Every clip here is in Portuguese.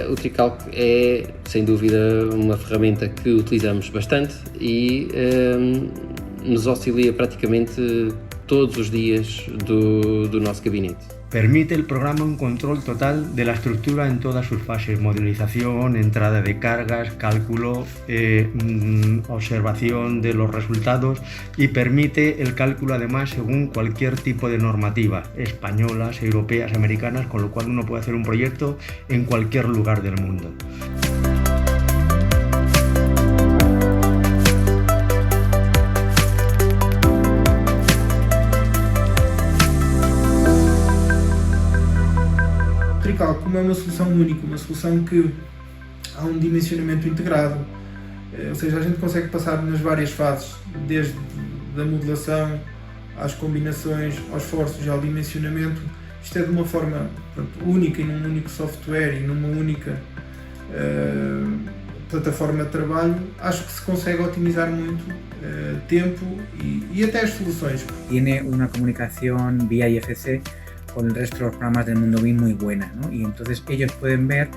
o Tricalc é, sem dúvida, uma ferramenta que utilizamos bastante e nos auxilia praticamente todos os dias do nosso gabinete. Permite el programa un control total de la estructura en todas sus fases: modelización, entrada de cargas, cálculo, observación de los resultados, y permite el cálculo además según cualquier tipo de normativa, españolas, europeas, americanas, con lo cual uno puede hacer un proyecto en cualquier lugar del mundo. Tricalc, como é uma solução única, uma solução que há um dimensionamento integrado, ou seja, a gente consegue passar nas várias fases, desde a modelação às combinações, aos esforços e ao dimensionamento. Isto é de uma forma, portanto, única e num único software e numa única plataforma de trabalho. Acho que se consegue otimizar muito tempo y até as soluções. Tiene una comunicación vía IFC con el resto de los programas del mundo BIM muy buena, ¿no? Y entonces ellos pueden ver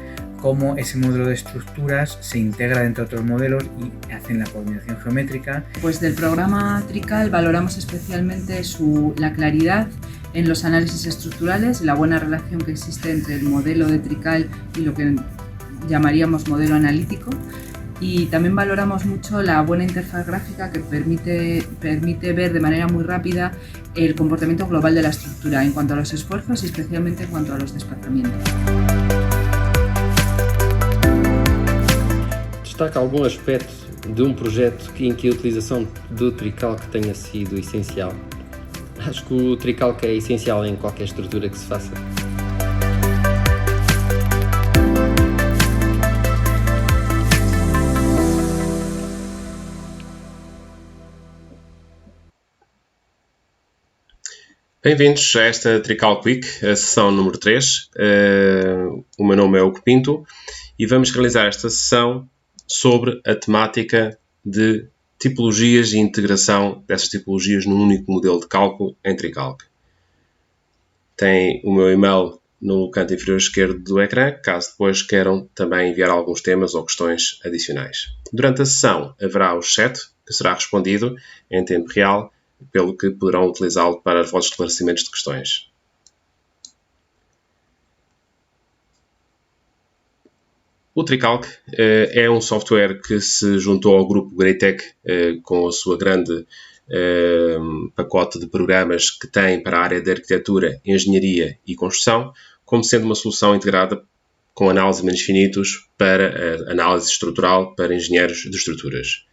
cómo ese modelo de estructuras se integra dentro de otros modelos y hacen la coordinación geométrica. Pues del programa Trical valoramos especialmente la claridad en los análisis estructurales, la buena relación que existe entre el modelo de Trical y lo que llamaríamos modelo analítico. Y también valoramos mucho la buena interfaz gráfica que permite ver de manera muy rápida el comportamiento global de la estructura en cuanto a los esfuerzos y especialmente en cuanto a los desplazamientos. Destaca algum aspecto de projeto em que a utilização do Tricalc tenha sido essencial? Acho que o Tricalc é essencial em qualquer estrutura que se faça. Bem-vindos a esta Tricalc Week, a sessão número 3. O meu nome é Hugo Pinto e vamos realizar esta sessão sobre a temática de tipologias e integração dessas tipologias num único modelo de cálculo em Tricalc. Tem o meu e-mail no canto inferior esquerdo do ecrã, caso depois queiram também enviar alguns temas ou questões adicionais. Durante a sessão haverá o chat, que será respondido em tempo real, pelo que poderão utilizá-lo para os vossos esclarecimentos de questões. O Tricalc é um software que se juntou ao grupo Greitec com a sua grande pacote de programas que tem para a área de arquitetura, engenharia e construção, como sendo uma solução integrada com análise de menos finitos para análise estrutural para engenheiros de estruturas.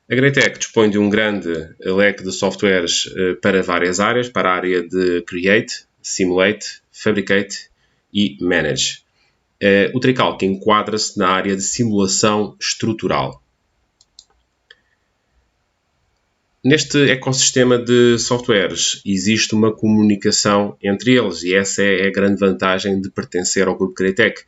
A Greitec dispõe de um grande leque de softwares para várias áreas, para a área de Create, Simulate, Fabricate e Manage. O Tricalc enquadra-se na área de simulação estrutural. Neste ecossistema de softwares existe uma comunicação entre eles e essa é a grande vantagem de pertencer ao grupo Greitec.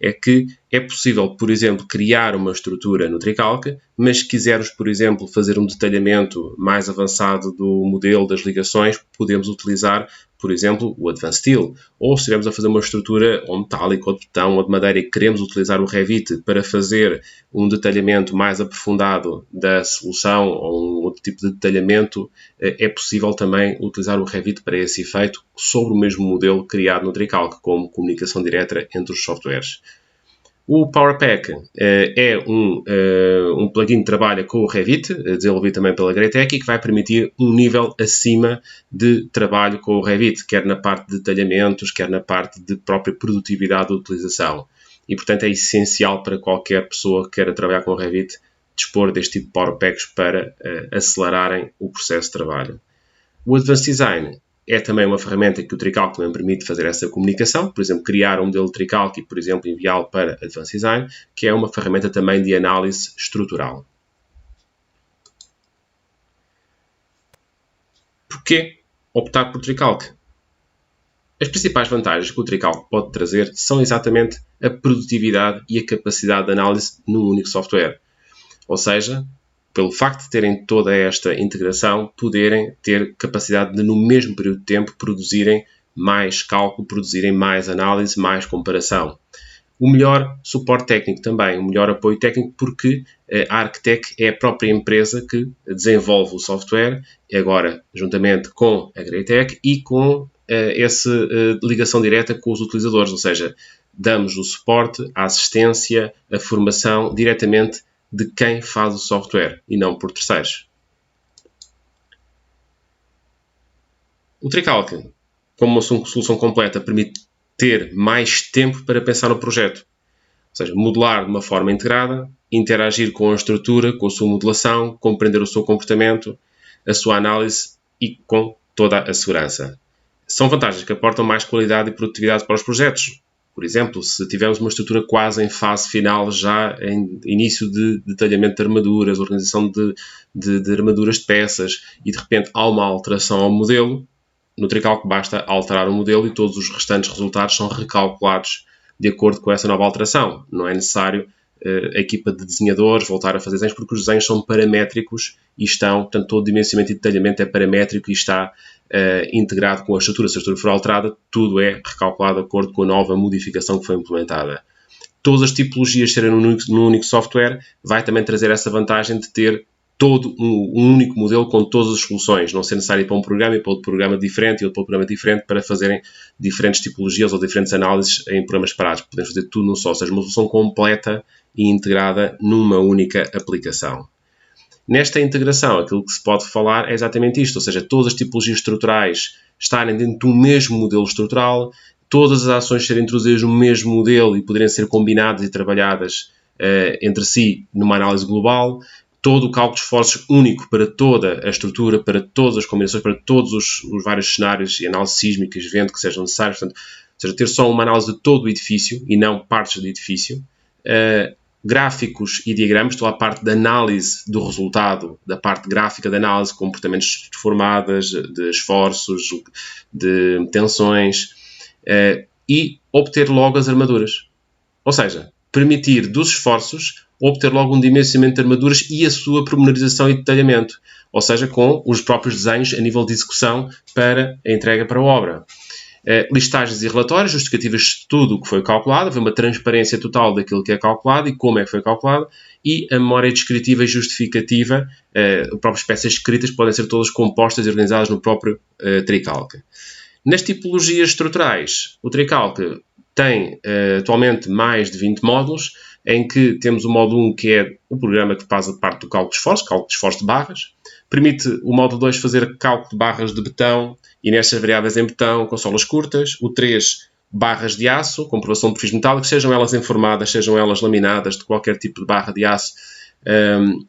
É que é possível, por exemplo, criar uma estrutura no Tricalc, mas se quisermos, por exemplo, fazer um detalhamento mais avançado do modelo das ligações, podemos utilizar, por exemplo, o Advanced Steel. Ou se estivermos a fazer uma estrutura ou metálica, ou de betão, ou de madeira e queremos utilizar o Revit para fazer um detalhamento mais aprofundado da solução ou um outro tipo de detalhamento, é possível também utilizar o Revit para esse efeito sobre o mesmo modelo criado no Tricalc, como comunicação direta entre os softwares. O PowerPack é um plugin que trabalha com o Revit, desenvolvido também pela Greitec, e que vai permitir um nível acima de trabalho com o Revit, quer na parte de detalhamentos, quer na parte de própria produtividade da utilização. E, portanto, é essencial para qualquer pessoa que queira trabalhar com o Revit dispor deste tipo de PowerPacks para acelerarem o processo de trabalho. O Advanced Design é também uma ferramenta que o Tricalc também permite fazer essa comunicação, por exemplo, criar um modelo de Tricalc e, por exemplo, enviá-lo para Advanced Design, que é uma ferramenta também de análise estrutural. Porquê optar por Tricalc? As principais vantagens que o Tricalc pode trazer são exatamente a produtividade e a capacidade de análise num único software. Ou seja, pelo facto de terem toda esta integração, poderem ter capacidade de, no mesmo período de tempo, produzirem mais cálculo, produzirem mais análise, mais comparação. o melhor suporte técnico também, o melhor apoio técnico, porque a Architect é a própria empresa que desenvolve o software, agora juntamente com a Greatech e com essa ligação direta com os utilizadores, ou seja, damos o suporte, a assistência, a formação diretamente de quem faz o software e não por terceiros. O Tricalc, como uma solução completa, permite ter mais tempo para pensar no projeto. Ou seja, modelar de uma forma integrada, interagir com a estrutura, com a sua modelação, compreender o seu comportamento, a sua análise e com toda a segurança. São vantagens que aportam mais qualidade e produtividade para os projetos. Por exemplo, se tivermos uma estrutura quase em fase final, já em início de detalhamento de armaduras, organização de armaduras de peças, e de repente há uma alteração ao modelo, no Tricalc basta alterar o modelo e todos os restantes resultados são recalculados de acordo com essa nova alteração. Não é necessário a equipa de desenhadores voltar a fazer desenhos, porque os desenhos são paramétricos e estão, portanto, todo o dimensionamento e detalhamento é paramétrico e está integrado com a estrutura. Se a estrutura for alterada, tudo é recalculado de acordo com a nova modificação que foi implementada. Todas as tipologias serem num único software vai também trazer essa vantagem de ter todo um único modelo com todas as soluções, não ser necessário ir para um programa e para outro programa diferente e outro programa diferente para fazerem diferentes tipologias ou diferentes análises em programas separados. Podemos fazer tudo num só, ou seja, uma solução completa e integrada numa única aplicação. Nesta integração, aquilo que se pode falar é exatamente isto, ou seja, todas as tipologias estruturais estarem dentro do mesmo modelo estrutural, todas as ações serem introduzidas no mesmo modelo e poderem ser combinadas e trabalhadas entre si numa análise global, todo o cálculo de esforços único para toda a estrutura, para todas as combinações, para todos os vários cenários e análises sísmicas, vento que sejam necessários, portanto, ou seja, ter só uma análise de todo o edifício e não partes do edifício, gráficos e diagramas, toda a parte da análise do resultado, da parte gráfica da análise, comportamentos de formadas, de esforços, de tensões, e obter logo as armaduras. Ou seja, permitir dos esforços obter logo um dimensionamento de armaduras e a sua pormenorização e detalhamento, ou seja, com os próprios desenhos a nível de execução para a entrega para a obra. Listagens e relatórios justificativas de tudo o que foi calculado, haver uma transparência total daquilo que é calculado e como é que foi calculado, e a memória descritiva e justificativa, as próprias peças escritas podem ser todas compostas e organizadas no próprio Tricalc. Nas tipologias estruturais, o Tricalc tem atualmente mais de 20 módulos, em que temos o módulo 1, que é o programa que faz a parte do cálculo de esforço de barras. Permite o módulo 2 fazer cálculo de barras de betão e nestas variáveis em betão com solas curtas. O 3, barras de aço, comprovação de perfis metálicos, sejam elas enformadas, sejam elas laminadas, de qualquer tipo de barra de aço.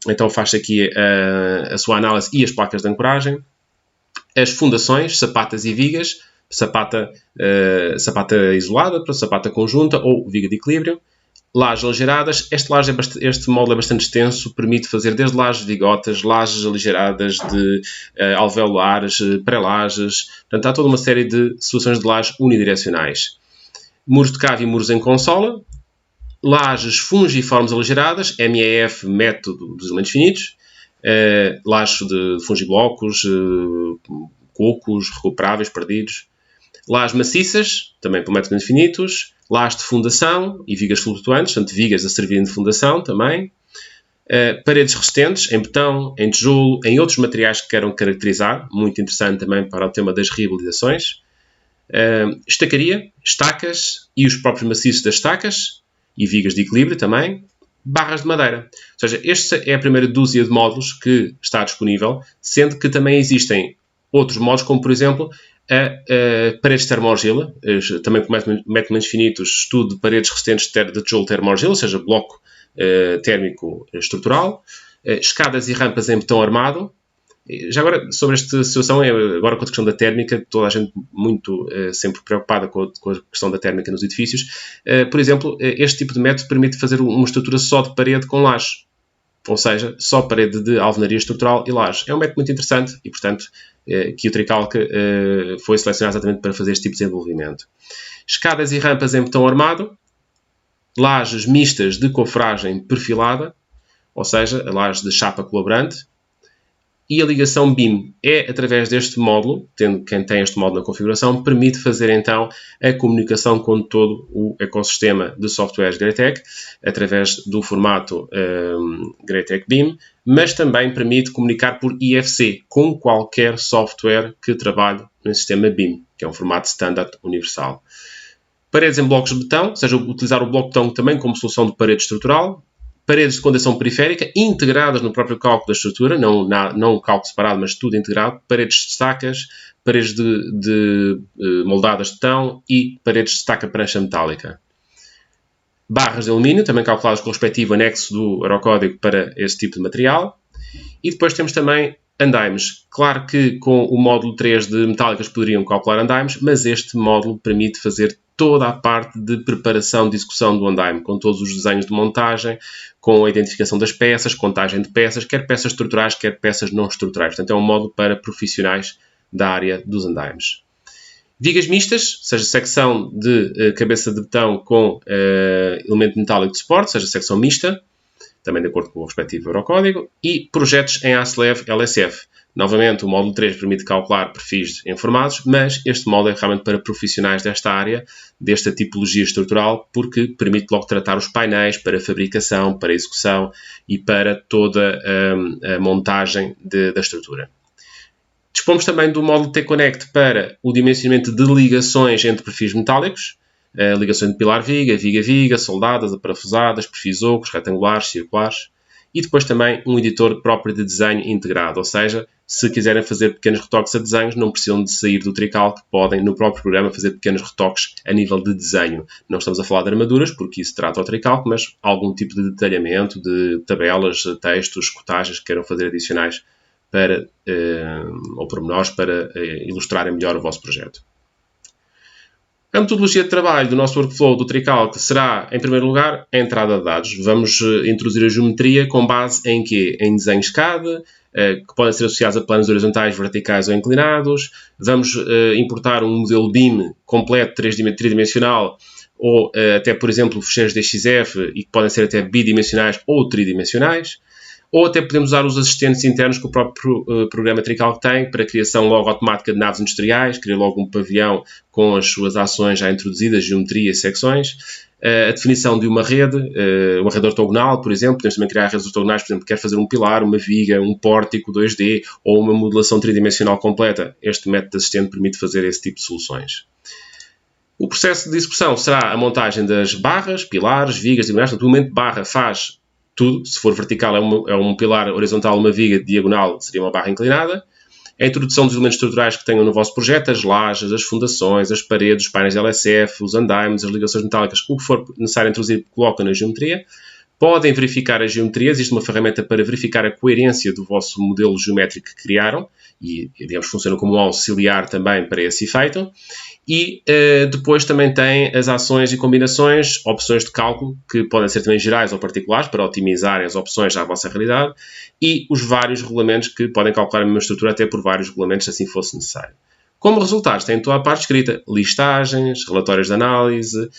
Então faz aqui a sua análise e as placas de ancoragem. As fundações, sapatas e vigas, sapata isolada, sapata conjunta ou viga de equilíbrio. Lajes aligeradas, este módulo é bastante extenso, permite fazer desde lajes de vigotas, lajes aligeradas de alveolares, pré-lajes, portanto há toda uma série de soluções de lajes unidirecionais. Muros de cave e muros em consola, lajes fungiformes aligeradas, MEF, método dos elementos finitos, lajes de fungiblocos, cocos, recuperáveis, perdidos, lajes maciças, também por métodos infinitos, lajes de fundação e vigas flutuantes, portanto, vigas a servirem de fundação também. Paredes resistentes, em betão, em tijolo, em outros materiais que queiram caracterizar, muito interessante também para o tema das reabilitações. Estacaria, estacas e os próprios maciços das estacas e vigas de equilíbrio também. Barras de madeira. Ou seja, esta é a primeira dúzia de módulos que está disponível, sendo que também existem outros módulos, como por exemplo paredes de termoargila, também com métodos finitos, estudo de paredes resistentes de tijolo termoargila, ou seja, bloco térmico estrutural, escadas e rampas em betão armado. Já agora, sobre esta situação, agora com a questão da térmica, toda a gente muito sempre preocupada com a questão da térmica nos edifícios. Por exemplo, este tipo de método permite fazer uma estrutura só de parede com laje, ou seja, só parede de alvenaria estrutural e laje. É um método muito interessante e, portanto, que o Tricalc foi selecionado exatamente para fazer este tipo de desenvolvimento. Escadas e rampas em betão armado, lajes mistas de cofragem perfilada, ou seja, a laje de chapa colaborante, e a ligação BIM. É através deste módulo, quem tem este módulo na configuração, permite fazer então a comunicação com todo o ecossistema de softwares Gretec, através do formato Gretec BIM, mas também permite comunicar por IFC com qualquer software que trabalhe no sistema BIM, que é um formato standard universal. Paredes em blocos de betão, ou seja, utilizar o bloco de betão também como solução de parede estrutural. Paredes de condensação periférica, integradas no próprio cálculo da estrutura, não um cálculo separado, mas tudo integrado. Paredes de estacas, paredes de moldadas de betão e paredes de estaca prancha metálica. Barras de alumínio, também calculadas com o respectivo anexo do aerocódigo para esse tipo de material. E depois temos também andaimes. Claro que com o módulo 3 de metálicas poderiam calcular andaimes, mas este módulo permite fazer toda a parte de preparação de execução do andaime, com todos os desenhos de montagem, com a identificação das peças, contagem de peças, quer peças estruturais, quer peças não estruturais. Portanto, é um módulo para profissionais da área dos andaimes. Vigas mistas, ou seja, secção de cabeça de betão com elemento metálico de suporte, ou seja, secção mista, também de acordo com o respectivo Eurocódigo, e projetos em ASLEV LSF. Novamente, o módulo 3 permite calcular perfis informados, mas este módulo é realmente para profissionais desta área, desta tipologia estrutural, porque permite logo tratar os painéis para fabricação, para execução e para toda a montagem da estrutura. Dispomos também do módulo T-Connect para o dimensionamento de ligações entre perfis metálicos, ligações de pilar-viga, viga-viga, soldadas, aparafusadas, perfis ocos, retangulares, circulares, e depois também um editor próprio de desenho integrado, ou seja, se quiserem fazer pequenos retoques a desenhos, não precisam de sair do Tricalc, podem no próprio programa fazer pequenos retoques a nível de desenho. Não estamos a falar de armaduras, porque isso trata o Tricalc, mas algum tipo de detalhamento, de tabelas, textos, cotagens que queiram fazer adicionais para, ou pormenores para ilustrarem melhor o vosso projeto. A metodologia de trabalho do nosso workflow do Tricalc será, em primeiro lugar, a entrada de dados. Vamos introduzir a geometria com base em quê? Em desenhos CAD, que podem ser associados a planos horizontais, verticais ou inclinados. Vamos importar um modelo BIM completo, tridimensional, ou até, por exemplo, fecheiros DXF, e que podem ser até bidimensionais ou tridimensionais. Ou até podemos usar os assistentes internos que o próprio programa Tricalc tem para a criação logo automática de naves industriais, cria logo um pavilhão com as suas ações já introduzidas, geometria e secções. A definição de uma rede ortogonal, por exemplo, podemos também criar redes ortogonais, por exemplo, quer fazer um pilar, uma viga, um pórtico 2D ou uma modelação tridimensional completa. Este método de assistente permite fazer esse tipo de soluções. O processo de execução será a montagem das barras, pilares, vigas, diagonais. Portanto, o momento de barra faz tudo. Se for vertical é um pilar horizontal, uma viga, diagonal seria uma barra inclinada. A introdução dos elementos estruturais que tenham no vosso projeto, as lajes, as fundações, as paredes, os painéis de LSF, os andaimes, as ligações metálicas, o que for necessário introduzir, coloca na geometria. Podem verificar as geometrias, existe uma ferramenta para verificar a coerência do vosso modelo geométrico que criaram e, digamos, funciona como um auxiliar também para esse efeito. E depois também tem as ações e combinações, opções de cálculo, que podem ser também gerais ou particulares, para otimizarem as opções à vossa realidade, e os vários regulamentos que podem calcular a mesma estrutura até por vários regulamentos, se assim fosse necessário. Como resultados, tem toda a parte escrita, listagens, relatórios de análise,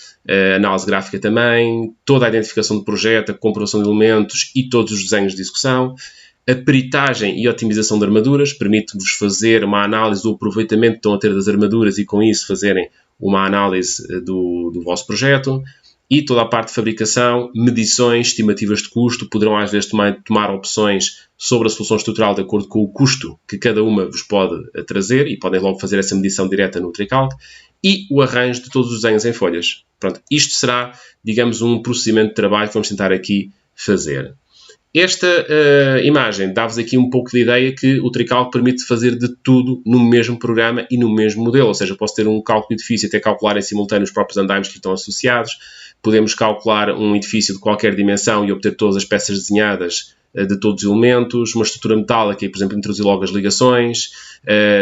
análise gráfica também, toda a identificação do projeto, a comprovação de elementos e todos os desenhos de execução. A peritagem e otimização de armaduras permite-vos fazer uma análise do aproveitamento que estão a ter das armaduras e com isso fazerem uma análise do vosso projeto. E toda a parte de fabricação, medições, estimativas de custo, poderão às vezes tomar opções sobre a solução estrutural de acordo com o custo que cada uma vos pode trazer e podem logo fazer essa medição direta no Tricalc. E o arranjo de todos os desenhos em folhas. Pronto, isto será, digamos, um procedimento de trabalho que vamos tentar aqui fazer. Esta imagem dá-vos aqui um pouco de ideia que o Tricalc permite fazer de tudo no mesmo programa e no mesmo modelo, ou seja, posso ter um cálculo de edifício e até calcular em simultâneo os próprios andaimes que lhe estão associados, podemos calcular um edifício de qualquer dimensão e obter todas as peças desenhadas de todos os elementos, uma estrutura metálica e, por exemplo, introduzir logo as ligações,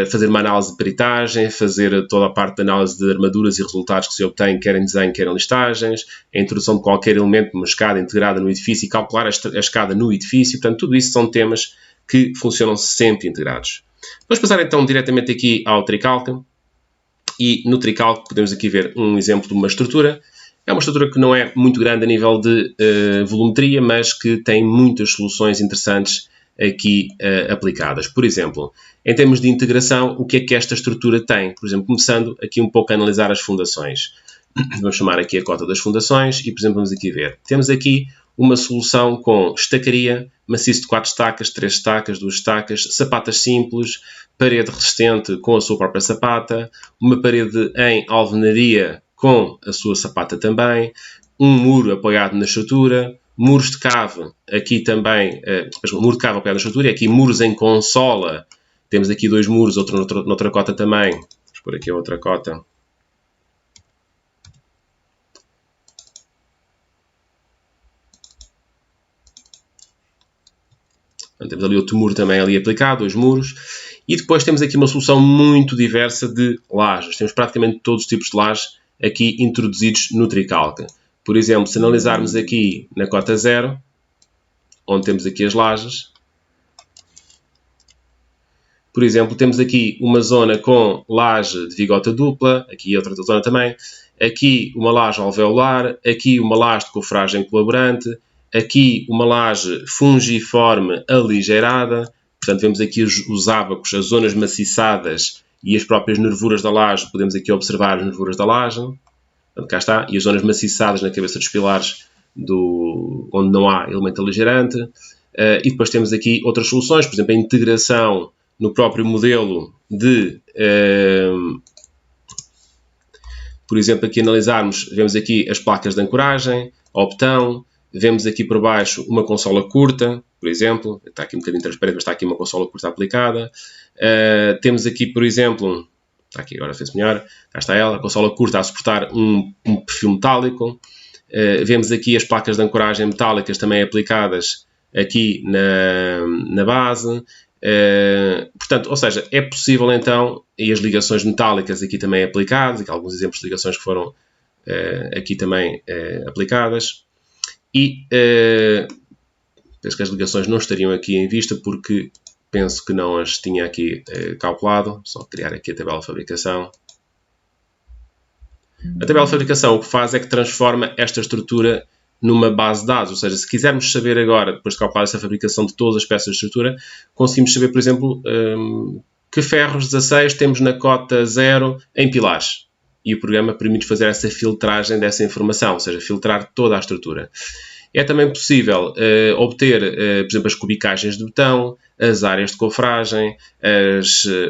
fazer uma análise de peritagem, fazer toda a parte de análise de armaduras e resultados que se obtém, quer em desenho, quer em listagens, a introdução de qualquer elemento, uma escada integrada no edifício e calcular a escada no edifício. Portanto, tudo isso são temas que funcionam sempre integrados. Vamos passar então diretamente aqui ao Tricalc e no Tricalc podemos aqui ver um exemplo de uma estrutura. É uma estrutura que não é muito grande a nível de volumetria, mas que tem muitas soluções interessantes aqui aplicadas. Por exemplo, em termos de integração, o que é que esta estrutura tem? Por exemplo, começando aqui um pouco a analisar as fundações. Vamos chamar aqui a cota das fundações e, por exemplo, vamos aqui ver. Temos aqui uma solução com estacaria, maciço de 4 estacas, 3 estacas, 2 estacas, sapatas simples, parede resistente com a sua própria sapata, uma parede em alvenaria com a sua sapata também, um muro apoiado na estrutura, muros de cave, aqui também, muro de cave apoiado na estrutura, e aqui muros em consola. Temos aqui 2 muros, outro noutra cota também. Vamos pôr aqui a outra cota. Temos ali outro muro também ali aplicado, 2 muros. E depois temos aqui uma solução muito diversa de lajes. Temos praticamente todos os tipos de lajes aqui introduzidos no Tricalc. Por exemplo, se analisarmos aqui na cota 0, onde temos aqui as lajes, por exemplo, temos aqui uma zona com laje de vigota dupla, aqui outra zona também, aqui uma laje alveolar, aqui uma laje de cofragem colaborante, aqui uma laje fungiforme aligeirada. Portanto, vemos aqui os ábacos, as zonas maciçadas e as próprias nervuras da laje. Podemos aqui observar as nervuras da laje. Portanto, cá está. E as zonas maciçadas na cabeça dos pilares onde não há elemento aligeirante. E depois temos aqui outras soluções. Por exemplo, a integração no próprio modelo de... por exemplo, aqui analisarmos, vemos aqui as placas de ancoragem, ao betão. Vemos aqui por baixo uma consola curta, por exemplo. Está aqui um bocadinho transparente, mas está aqui uma consola curta aplicada. Temos aqui, por exemplo... Está aqui, agora fez melhor. Cá está ela, a consola curta a suportar um perfil metálico. Vemos aqui as placas de ancoragem metálicas também aplicadas aqui na base. Portanto, ou seja, é possível então, e as ligações metálicas aqui também aplicadas, aqui alguns exemplos de ligações que foram aqui também aplicadas. E penso que as ligações não estariam aqui em vista porque penso que não as tinha aqui calculado. Só criar aqui a tabela de fabricação. A tabela de fabricação o que faz é que transforma esta estrutura numa base de dados. Ou seja, se quisermos saber agora, depois de calcular essa fabricação de todas as peças de estrutura, conseguimos saber, por exemplo, que ferros 16 temos na cota 0 em pilares. E o programa permite fazer essa filtragem dessa informação, ou seja, filtrar toda a estrutura. É também possível obter, por exemplo, as cubicagens de betão, as áreas de cofragem,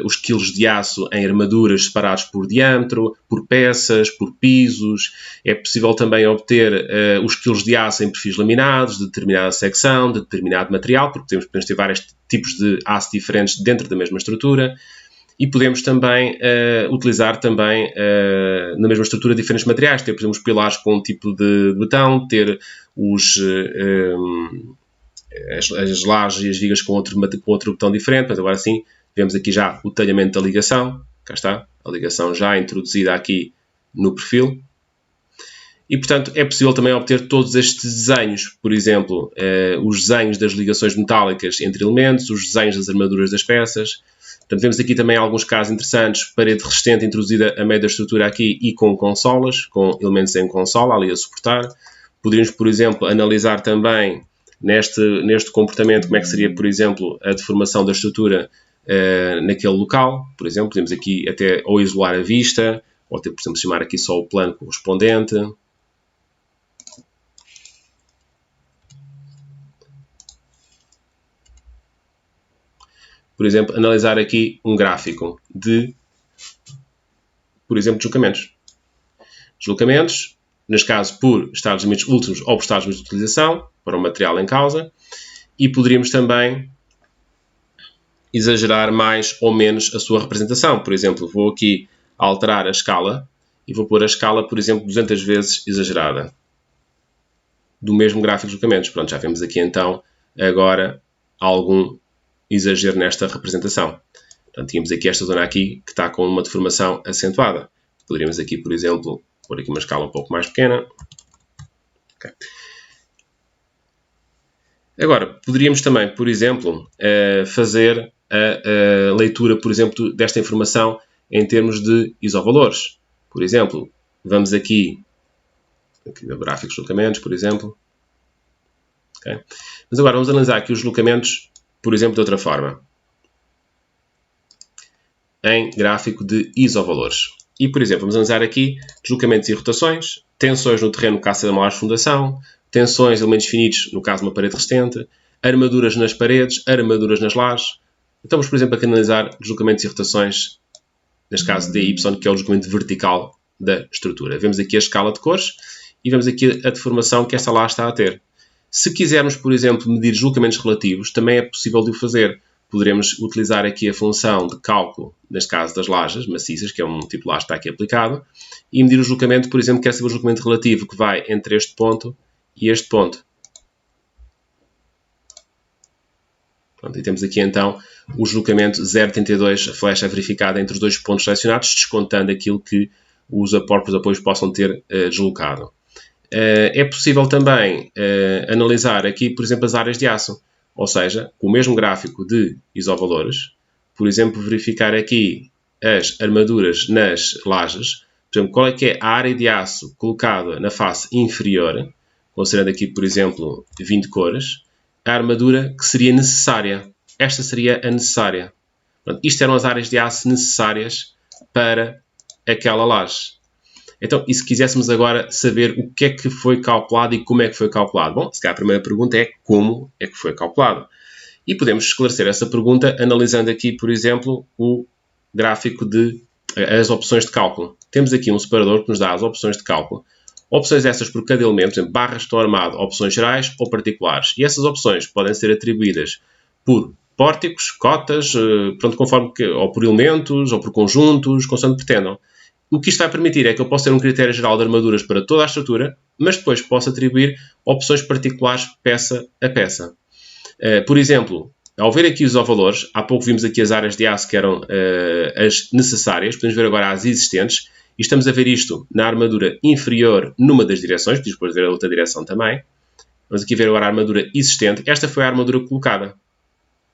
os quilos de aço em armaduras separados por diâmetro, por peças, por pisos. É possível também obter os quilos de aço em perfis laminados, de determinada secção, de determinado material, porque podemos ter vários tipos de aço diferentes dentro da mesma estrutura. E podemos também utilizar também na mesma estrutura diferentes materiais. Ter, por exemplo, os pilares com um tipo de betão, ter as lajes e as vigas com outro betão diferente. Mas agora sim, vemos aqui já o talhamento da ligação. Cá está, a ligação já introduzida aqui no perfil. E, portanto, é possível também obter todos estes desenhos. Por exemplo, os desenhos das ligações metálicas entre elementos, os desenhos das armaduras das peças. Portanto, vemos aqui também alguns casos interessantes, parede resistente introduzida a meio da estrutura aqui e com consolas, com elementos em consola ali a suportar. Poderíamos, por exemplo, analisar também neste comportamento como é que seria, por exemplo, a deformação da estrutura naquele local. Por exemplo, podemos aqui até ou isolar a vista, ou até, por exemplo, chamar aqui só o plano correspondente. Por exemplo, analisar aqui um gráfico de, por exemplo, deslocamentos. Deslocamentos, neste caso, por estados limites últimos ou por estados limites de utilização, para o material em causa. E poderíamos também exagerar mais ou menos a sua representação. Por exemplo, vou aqui alterar a escala e vou pôr a escala, por exemplo, 200 vezes exagerada. Do mesmo gráfico de deslocamentos. Pronto, já vemos aqui então, agora, algum exagero nesta representação. Portanto, tínhamos aqui esta zona aqui que está com uma deformação acentuada. Poderíamos aqui, por exemplo, pôr aqui uma escala um pouco mais pequena. Okay. Agora, poderíamos também, por exemplo, fazer a leitura, por exemplo, desta informação em termos de isovalores. Por exemplo, vamos aqui a gráficos de deslocamentos, por exemplo. Okay. Mas agora vamos analisar aqui os deslocamentos por exemplo, de outra forma, em gráfico de isovalores. E, por exemplo, vamos analisar aqui deslocamentos e rotações, tensões no terreno no caso da laje de fundação, tensões de elementos finitos no caso de uma parede resistente, armaduras nas paredes, armaduras nas lajes. Então vamos, por exemplo, aqui analisar deslocamentos e rotações, neste caso DY, que é o deslocamento vertical da estrutura. Vemos aqui a escala de cores e vemos aqui a deformação que esta laje está a ter. Se quisermos, por exemplo, medir deslocamentos relativos, também é possível de o fazer. Poderemos utilizar aqui a função de cálculo, neste caso das lajes maciças, que é um tipo de laje que está aqui aplicado, e medir o deslocamento, por exemplo, quer saber o deslocamento relativo que vai entre este ponto e este ponto. Pronto, e temos aqui então o deslocamento 0,32, a flecha verificada entre os dois pontos selecionados, descontando aquilo que os próprios apoios possam ter deslocado. É possível também analisar aqui, por exemplo, as áreas de aço. Ou seja, com o mesmo gráfico de isovalores, por exemplo, verificar aqui as armaduras nas lajes, por exemplo, qual é que é a área de aço colocada na face inferior, considerando aqui, por exemplo, 20 cores, a armadura que seria necessária. Esta seria a necessária. Pronto, isto eram as áreas de aço necessárias para aquela laje. Então, e se quiséssemos agora saber o que é que foi calculado e como é que foi calculado? Bom, se calhar a primeira pergunta é como é que foi calculado. E podemos esclarecer essa pergunta analisando aqui, por exemplo, o gráfico de as opções de cálculo. Temos aqui um separador que nos dá as opções de cálculo. Opções essas por cada elemento, por exemplo, barra estão armado, opções gerais ou particulares. E essas opções podem ser atribuídas por pórticos, cotas, pronto, conforme ou por elementos, ou por conjuntos, consoante pretendam. O que isto vai permitir é que eu possa ter um critério geral de armaduras para toda a estrutura, mas depois posso atribuir opções particulares peça a peça. Por exemplo, ao ver aqui os valores, há pouco vimos aqui as áreas de aço que eram as necessárias, podemos ver agora as existentes, e estamos a ver isto na armadura inferior numa das direções, podemos depois ver a outra direção também. Vamos aqui ver agora a armadura existente. Esta foi a armadura colocada.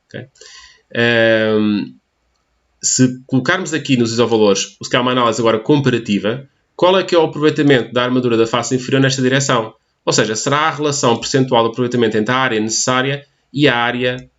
Okay? Se colocarmos aqui nos isovalores, se calhar uma análise agora comparativa, qual é que é o aproveitamento da armadura da face inferior nesta direção? Ou seja, será a relação percentual de aproveitamento entre a área necessária e a área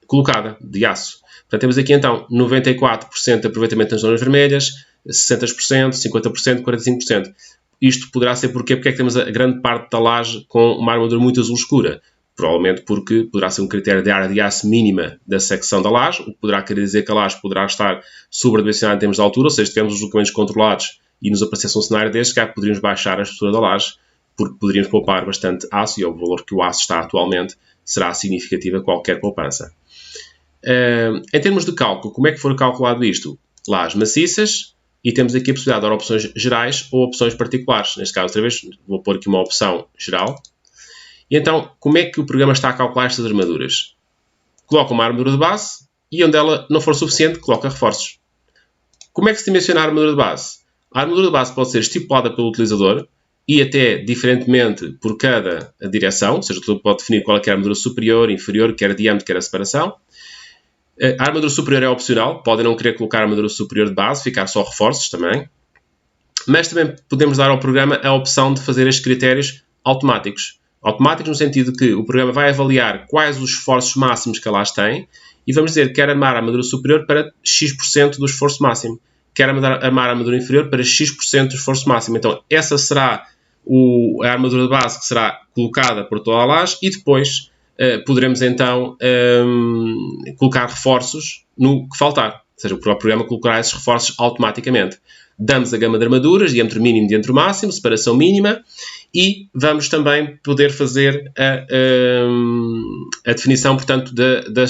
colocada, de aço. Portanto, temos aqui então 94% de aproveitamento nas zonas vermelhas, 60%, 50%, 45%. Isto poderá ser porque é que temos a grande parte da laje com uma armadura muito azul escura. Provavelmente porque poderá ser um critério de área de aço mínima da secção da laje, o que poderá querer dizer que a laje poderá estar sobredimensionada em termos de altura, ou seja, se tivermos os deslocamentos controlados e nos aparecesse um cenário deste, cá poderíamos baixar a estrutura da laje, porque poderíamos poupar bastante aço, e o valor que o aço está atualmente será significativa qualquer poupança. Em termos de cálculo, como é que foi calculado isto? Lajes maciças, e temos aqui a possibilidade de dar opções gerais ou opções particulares. Neste caso, outra vez, vou pôr aqui uma opção geral. E então, como é que o programa está a calcular estas armaduras? Coloca uma armadura de base e onde ela não for suficiente, coloca reforços. Como é que se dimensiona a armadura de base? A armadura de base pode ser estipulada pelo utilizador e até diferentemente por cada direção, ou seja, o utilizador pode definir qual é que é a armadura superior, inferior, quer a diâmetro, quer a separação. A armadura superior é opcional, podem não querer colocar a armadura superior de base, ficar só reforços também. Mas também podemos dar ao programa a opção de fazer estes critérios automáticos. Automáticos no sentido de que o programa vai avaliar quais os esforços máximos que a laje tem e vamos dizer que quer armar a armadura superior para X% do esforço máximo, quer armar a armadura inferior para X% do esforço máximo. Então essa será a armadura de base que será colocada por toda a laje e depois poderemos então colocar reforços no que faltar. Ou seja, o programa colocará esses reforços automaticamente. Damos a gama de armaduras, diâmetro mínimo, diâmetro máximo, separação mínima, e vamos também poder fazer a definição, portanto, da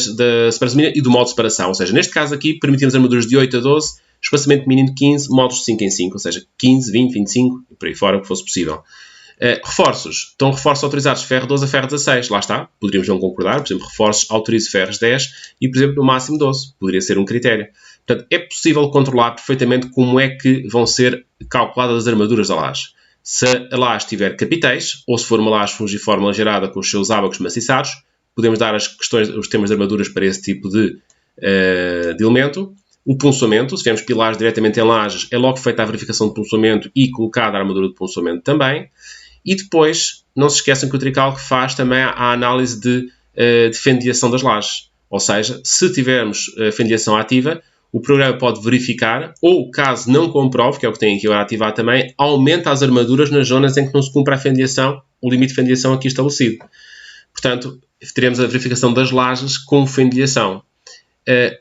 separação mínima e do modo de separação. Ou seja, neste caso aqui, permitimos armaduras de 8 a 12, espaçamento mínimo de 15, modos de 5 em 5, ou seja, 15, 20, 25 e por aí fora, o que fosse possível. Reforços. Estão reforços autorizados de ferro 12 a ferro 16. Lá está. Poderíamos não concordar. Por exemplo, reforços autorizo ferros 10 e, por exemplo, no máximo 12. Poderia ser um critério. Portanto, é possível controlar perfeitamente como é que vão ser calculadas as armaduras da laje. Se a laje tiver capitéis, ou se for uma laje fungiforme gerada com os seus ábacos maciçados, podemos dar os temas de armaduras para esse tipo de elemento. O punçamento, se tivermos pilares diretamente em lajes, é logo feita a verificação de punçamento e colocada a armadura de punçamento também. E depois, não se esqueçam que o Tricalc faz também a análise de de fendiação das lajes. Ou seja, se tivermos a fendiação ativa, o programa pode verificar, ou caso não comprove, que é o que tem aqui agora ativado também, aumenta as armaduras nas zonas em que não se cumpre a fendiação, o limite de fendiação aqui estabelecido. Portanto, teremos a verificação das lajes com fendiação.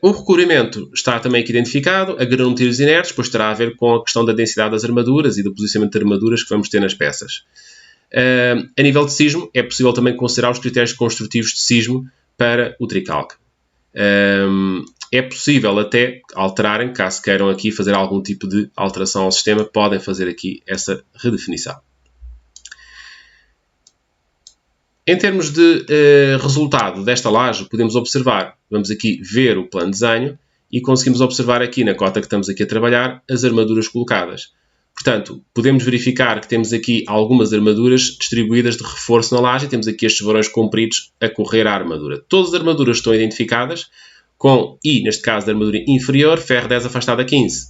O recubrimento está também aqui identificado, a granutídeos inertes, pois terá a ver com a questão da densidade das armaduras e do posicionamento de armaduras que vamos ter nas peças. A nível de sismo, é possível também considerar os critérios construtivos de sismo para o Tricalc. É possível até alterarem, caso queiram aqui fazer algum tipo de alteração ao sistema, podem fazer aqui essa redefinição. Em termos de resultado desta laje, podemos observar, vamos aqui ver o plano de desenho e conseguimos observar aqui na cota que estamos aqui a trabalhar as armaduras colocadas. Portanto, podemos verificar que temos aqui algumas armaduras distribuídas de reforço na laje e temos aqui estes varões compridos a correr à armadura. Todas as armaduras estão identificadas com I, neste caso, da armadura inferior, ferro 10 afastado a 15.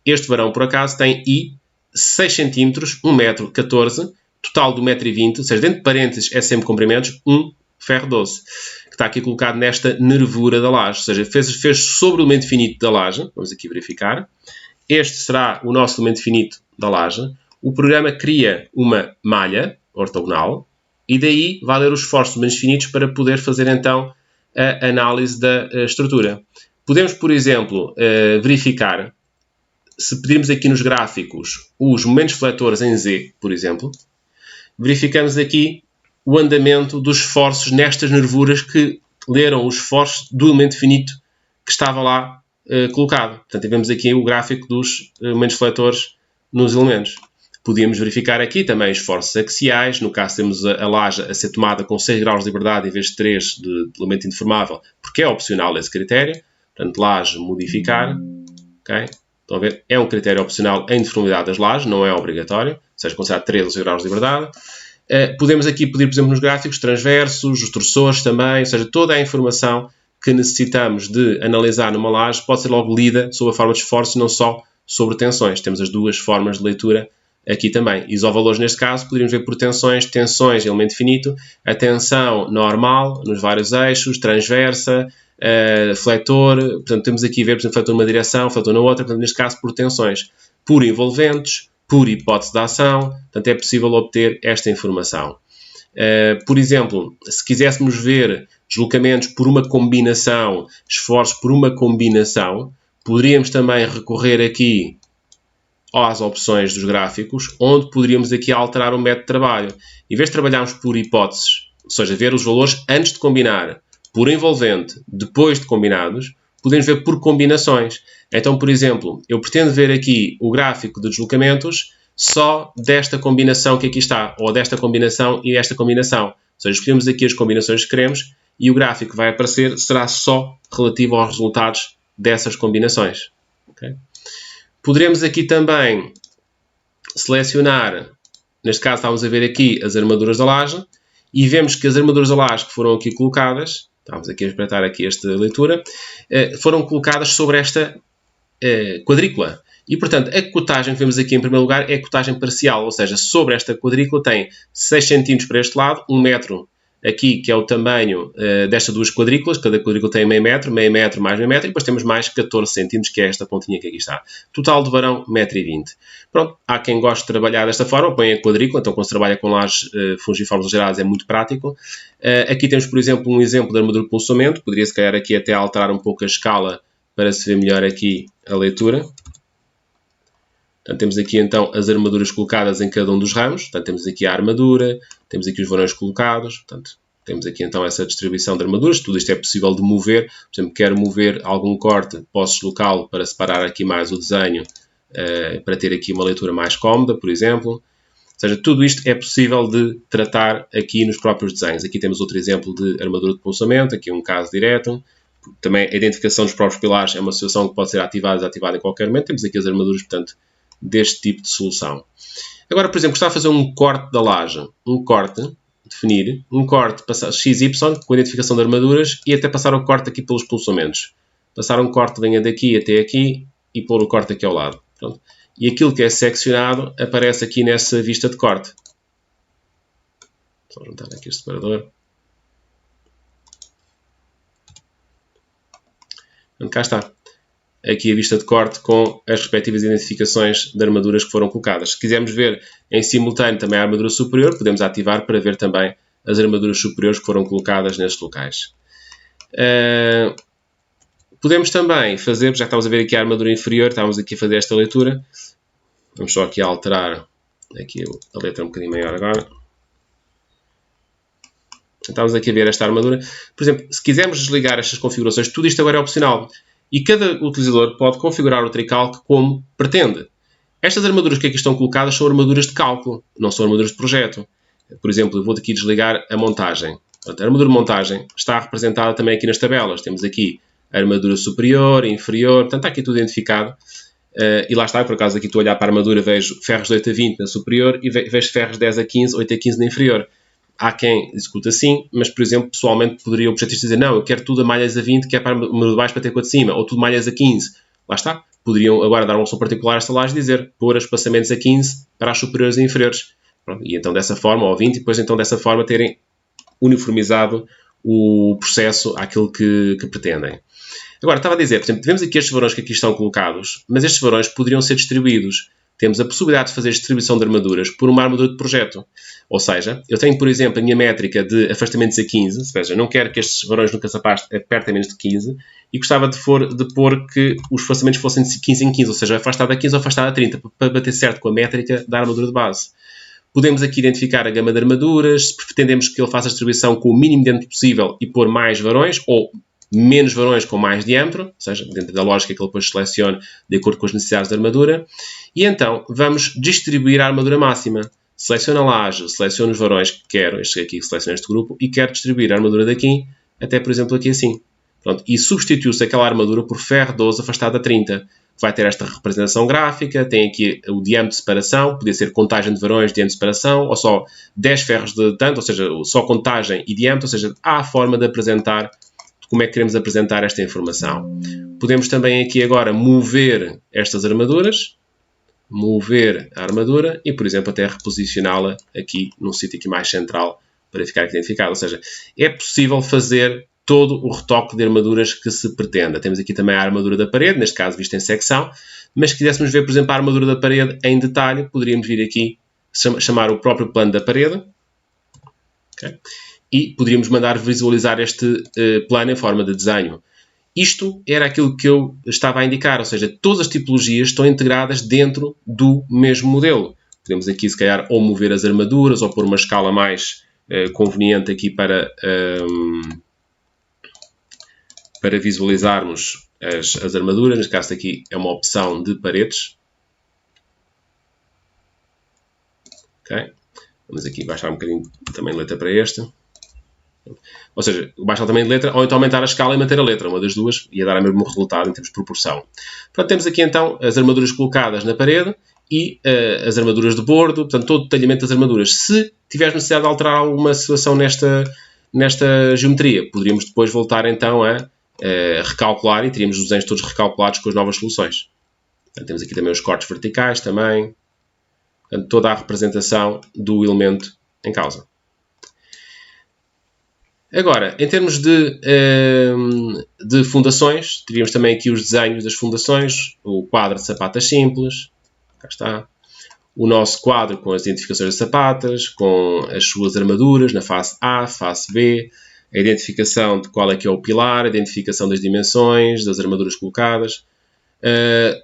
Este varão, por acaso, tem I 6 cm, 1,14 m, total de 1,20 m, ou seja, dentro de parênteses é sempre comprimentos, 1 ferro 12, que está aqui colocado nesta nervura da laje, ou seja, fez sobre o elemento finito da laje. Vamos aqui verificar. Este será o nosso elemento finito da laje. O programa cria uma malha ortogonal e daí vai ler os esforços menos finitos para poder fazer então a análise da estrutura. Podemos, por exemplo, verificar, se pedirmos aqui nos gráficos os momentos fletores em Z, por exemplo, verificamos aqui o andamento dos esforços nestas nervuras que leram os esforços do elemento finito que estava lá colocado. Portanto, vemos aqui o gráfico dos momentos fletores nos elementos. Podíamos verificar aqui também esforços axiais, no caso temos a laje a ser tomada com 6 graus de liberdade em vez de 3 de elemento indeformável, porque é opcional esse critério. Portanto, laje modificar, okay? Estão a ver? É um critério opcional em deformidade das lajes, não é obrigatório, ou seja, considerado 3 ou 6 graus de liberdade. Podemos aqui pedir, por exemplo, nos gráficos transversos, os torçores também, ou seja, toda a informação que necessitamos de analisar numa laje pode ser logo lida sob a forma de esforço, não só sobre tensões. Temos as duas formas de leitura aqui também. Isovalores, neste caso, poderíamos ver por tensões, elemento finito, a tensão normal, nos vários eixos, transversa, fletor, portanto, temos aqui a ver, por exemplo, fletor numa direção, fletor na outra, portanto, neste caso, por tensões, por envolventes, por hipótese de ação, portanto, é possível obter esta informação. Por exemplo, se quiséssemos ver deslocamentos por uma combinação, esforços por uma combinação, poderíamos também recorrer aqui às opções dos gráficos, onde poderíamos aqui alterar o método de trabalho. Em vez de trabalharmos por hipóteses, ou seja, ver os valores antes de combinar, por envolvente, depois de combinados, podemos ver por combinações. Então, por exemplo, eu pretendo ver aqui o gráfico de deslocamentos só desta combinação que aqui está, ou desta combinação e esta combinação. Ou seja, escolhemos aqui as combinações que queremos e o gráfico que vai aparecer será só relativo aos resultados dessas combinações. Okay? Poderemos aqui também selecionar, neste caso estamos a ver aqui as armaduras da laje, e vemos que as armaduras da laje que foram aqui colocadas, estamos aqui a espreitar aqui esta leitura, foram colocadas sobre esta quadrícula. E, portanto, a cotagem que vemos aqui em primeiro lugar é a cotagem parcial, ou seja, sobre esta quadrícula tem 6 cm para este lado, 1 metro aqui, que é o tamanho destas duas quadrículas, cada quadrícula tem meio metro mais meio metro, e depois temos mais 14 cm, que é esta pontinha que aqui está. Total de varão, 1,20 m. Pronto, há quem goste de trabalhar desta forma, põe a quadrícula, então quando se trabalha com lajes fungiformes geradas é muito prático. Aqui temos, por exemplo, um exemplo de armadura de pulsamento, poderia se calhar aqui até alterar um pouco a escala para se ver melhor aqui a leitura. Portanto, temos aqui então as armaduras colocadas em cada um dos ramos. Portanto, temos aqui a armadura, temos aqui os varões colocados. Portanto, temos aqui então essa distribuição de armaduras. Tudo isto é possível de mover. Por exemplo, quero mover algum corte, posso deslocá-lo para separar aqui mais o desenho, para ter aqui uma leitura mais cómoda, por exemplo. Ou seja, tudo isto é possível de tratar aqui nos próprios desenhos. Aqui temos outro exemplo de armadura de pulsamento, aqui um caso direto. Também a identificação dos próprios pilares é uma situação que pode ser ativada e desativada em qualquer momento. Temos aqui as armaduras, portanto, deste tipo de solução. Agora, por exemplo, gostava de fazer um corte da laje. Um corte, definir, um corte, passar XY, com a identificação de armaduras e até passar o corte aqui pelos pulsamentos. Passar um corte, venha daqui até aqui e pôr o corte aqui ao lado. Pronto. E aquilo que é seccionado aparece aqui nessa vista de corte. Só juntar aqui este separador. cá está. Aqui a vista de corte com as respectivas identificações de armaduras que foram colocadas. Se quisermos ver em simultâneo também a armadura superior, podemos ativar para ver também as armaduras superiores que foram colocadas nestes locais. Podemos também fazer, já que estamos a ver aqui a armadura inferior, estamos aqui a fazer esta leitura. Vamos só aqui alterar aqui a letra um bocadinho maior agora. Estamos aqui a ver esta armadura. Por exemplo, se quisermos desligar estas configurações, tudo isto agora é opcional. E cada utilizador pode configurar o TriCalc como pretende. Estas armaduras que aqui estão colocadas são armaduras de cálculo, não são armaduras de projeto. Por exemplo, eu vou aqui desligar a montagem. Portanto, a armadura de montagem está representada também aqui nas tabelas. Temos aqui a armadura superior, inferior, portanto está aqui tudo identificado. E lá está, por acaso aqui estou a olhar para a armadura, vejo ferros de 8 a 20 na superior e vejo ferros de 10 a 15, 8 a 15 na inferior. Há quem execute assim, mas, por exemplo, pessoalmente poderia o projetista dizer não, eu quero tudo a malhas a 20, que é para o número de baixo para ter com a de cima, ou tudo malhas a 15. Lá está. Poderiam agora dar uma opção particular a esta laje e dizer pôr os espaçamentos a 15 para as superiores e inferiores. Pronto, e então dessa forma, ou 20, e depois então dessa forma terem uniformizado o processo àquilo que pretendem. Agora, estava a dizer, por exemplo, vemos aqui estes varões que aqui estão colocados, mas estes varões poderiam ser distribuídos. Temos a possibilidade de fazer distribuição de armaduras por uma armadura de projeto. Ou seja, eu tenho, por exemplo, a minha métrica de afastamentos a 15, ou seja, não quero que estes varões nunca se apertem menos de 15, e gostava de pôr que os afastamentos fossem de 15 em 15, ou seja, afastado a 15 ou afastado a 30, para bater certo com a métrica da armadura de base. Podemos aqui identificar a gama de armaduras, se pretendemos que ele faça a distribuição com o mínimo diâmetro possível e pôr mais varões, ou menos varões com mais diâmetro, ou seja, dentro da lógica que ele depois selecione de acordo com as necessidades da armadura. E então, vamos distribuir a armadura máxima. Seleciono a laje, seleciono os varões que quero, este aqui seleciono este grupo, e quero distribuir a armadura daqui, até por exemplo aqui assim. Pronto, e substitui-se aquela armadura por ferro 12 afastado a 30. Vai ter esta representação gráfica, tem aqui o diâmetro de separação, podia ser contagem de varões, diâmetro de separação, ou só 10 ferros de tanto, ou seja, só contagem e diâmetro, ou seja, há a forma de apresentar como é que queremos apresentar esta informação. Podemos também aqui agora mover estas armaduras, mover a armadura e, por exemplo, até reposicioná-la aqui num sítio aqui mais central para ficar identificado. Ou seja, é possível fazer todo o retoque de armaduras que se pretenda. Temos aqui também a armadura da parede, neste caso vista em secção, mas se quiséssemos ver, por exemplo, a armadura da parede em detalhe, poderíamos vir aqui chamar o próprio plano da parede. Okay? E poderíamos mandar visualizar este plano em forma de desenho. Isto era aquilo que eu estava a indicar, ou seja, todas as tipologias estão integradas dentro do mesmo modelo. Podemos aqui, se calhar, ou mover as armaduras, ou pôr uma escala mais conveniente aqui para visualizarmos as armaduras. Neste caso aqui é uma opção de paredes. Okay. Vamos aqui baixar um bocadinho também de letra para este. Ou seja, baixar também de letra, ou então aumentar a escala e manter a letra. Uma das duas ia dar o mesmo resultado em termos de proporção. Portanto, temos aqui então as armaduras colocadas na parede e as armaduras de bordo, portanto, todo o detalhamento das armaduras. Se tiveres necessidade de alterar alguma situação nesta geometria, poderíamos depois voltar então a recalcular e teríamos os desenhos todos recalculados com as novas soluções. Portanto, temos aqui também os cortes verticais também. Portanto, toda a representação do elemento em causa. Agora, em termos de fundações, teríamos também aqui os desenhos das fundações, o quadro de sapatas simples, cá está, o nosso quadro com as identificações de sapatas, com as suas armaduras na face A, face B, a identificação de qual é que é o pilar, a identificação das dimensões, das armaduras colocadas,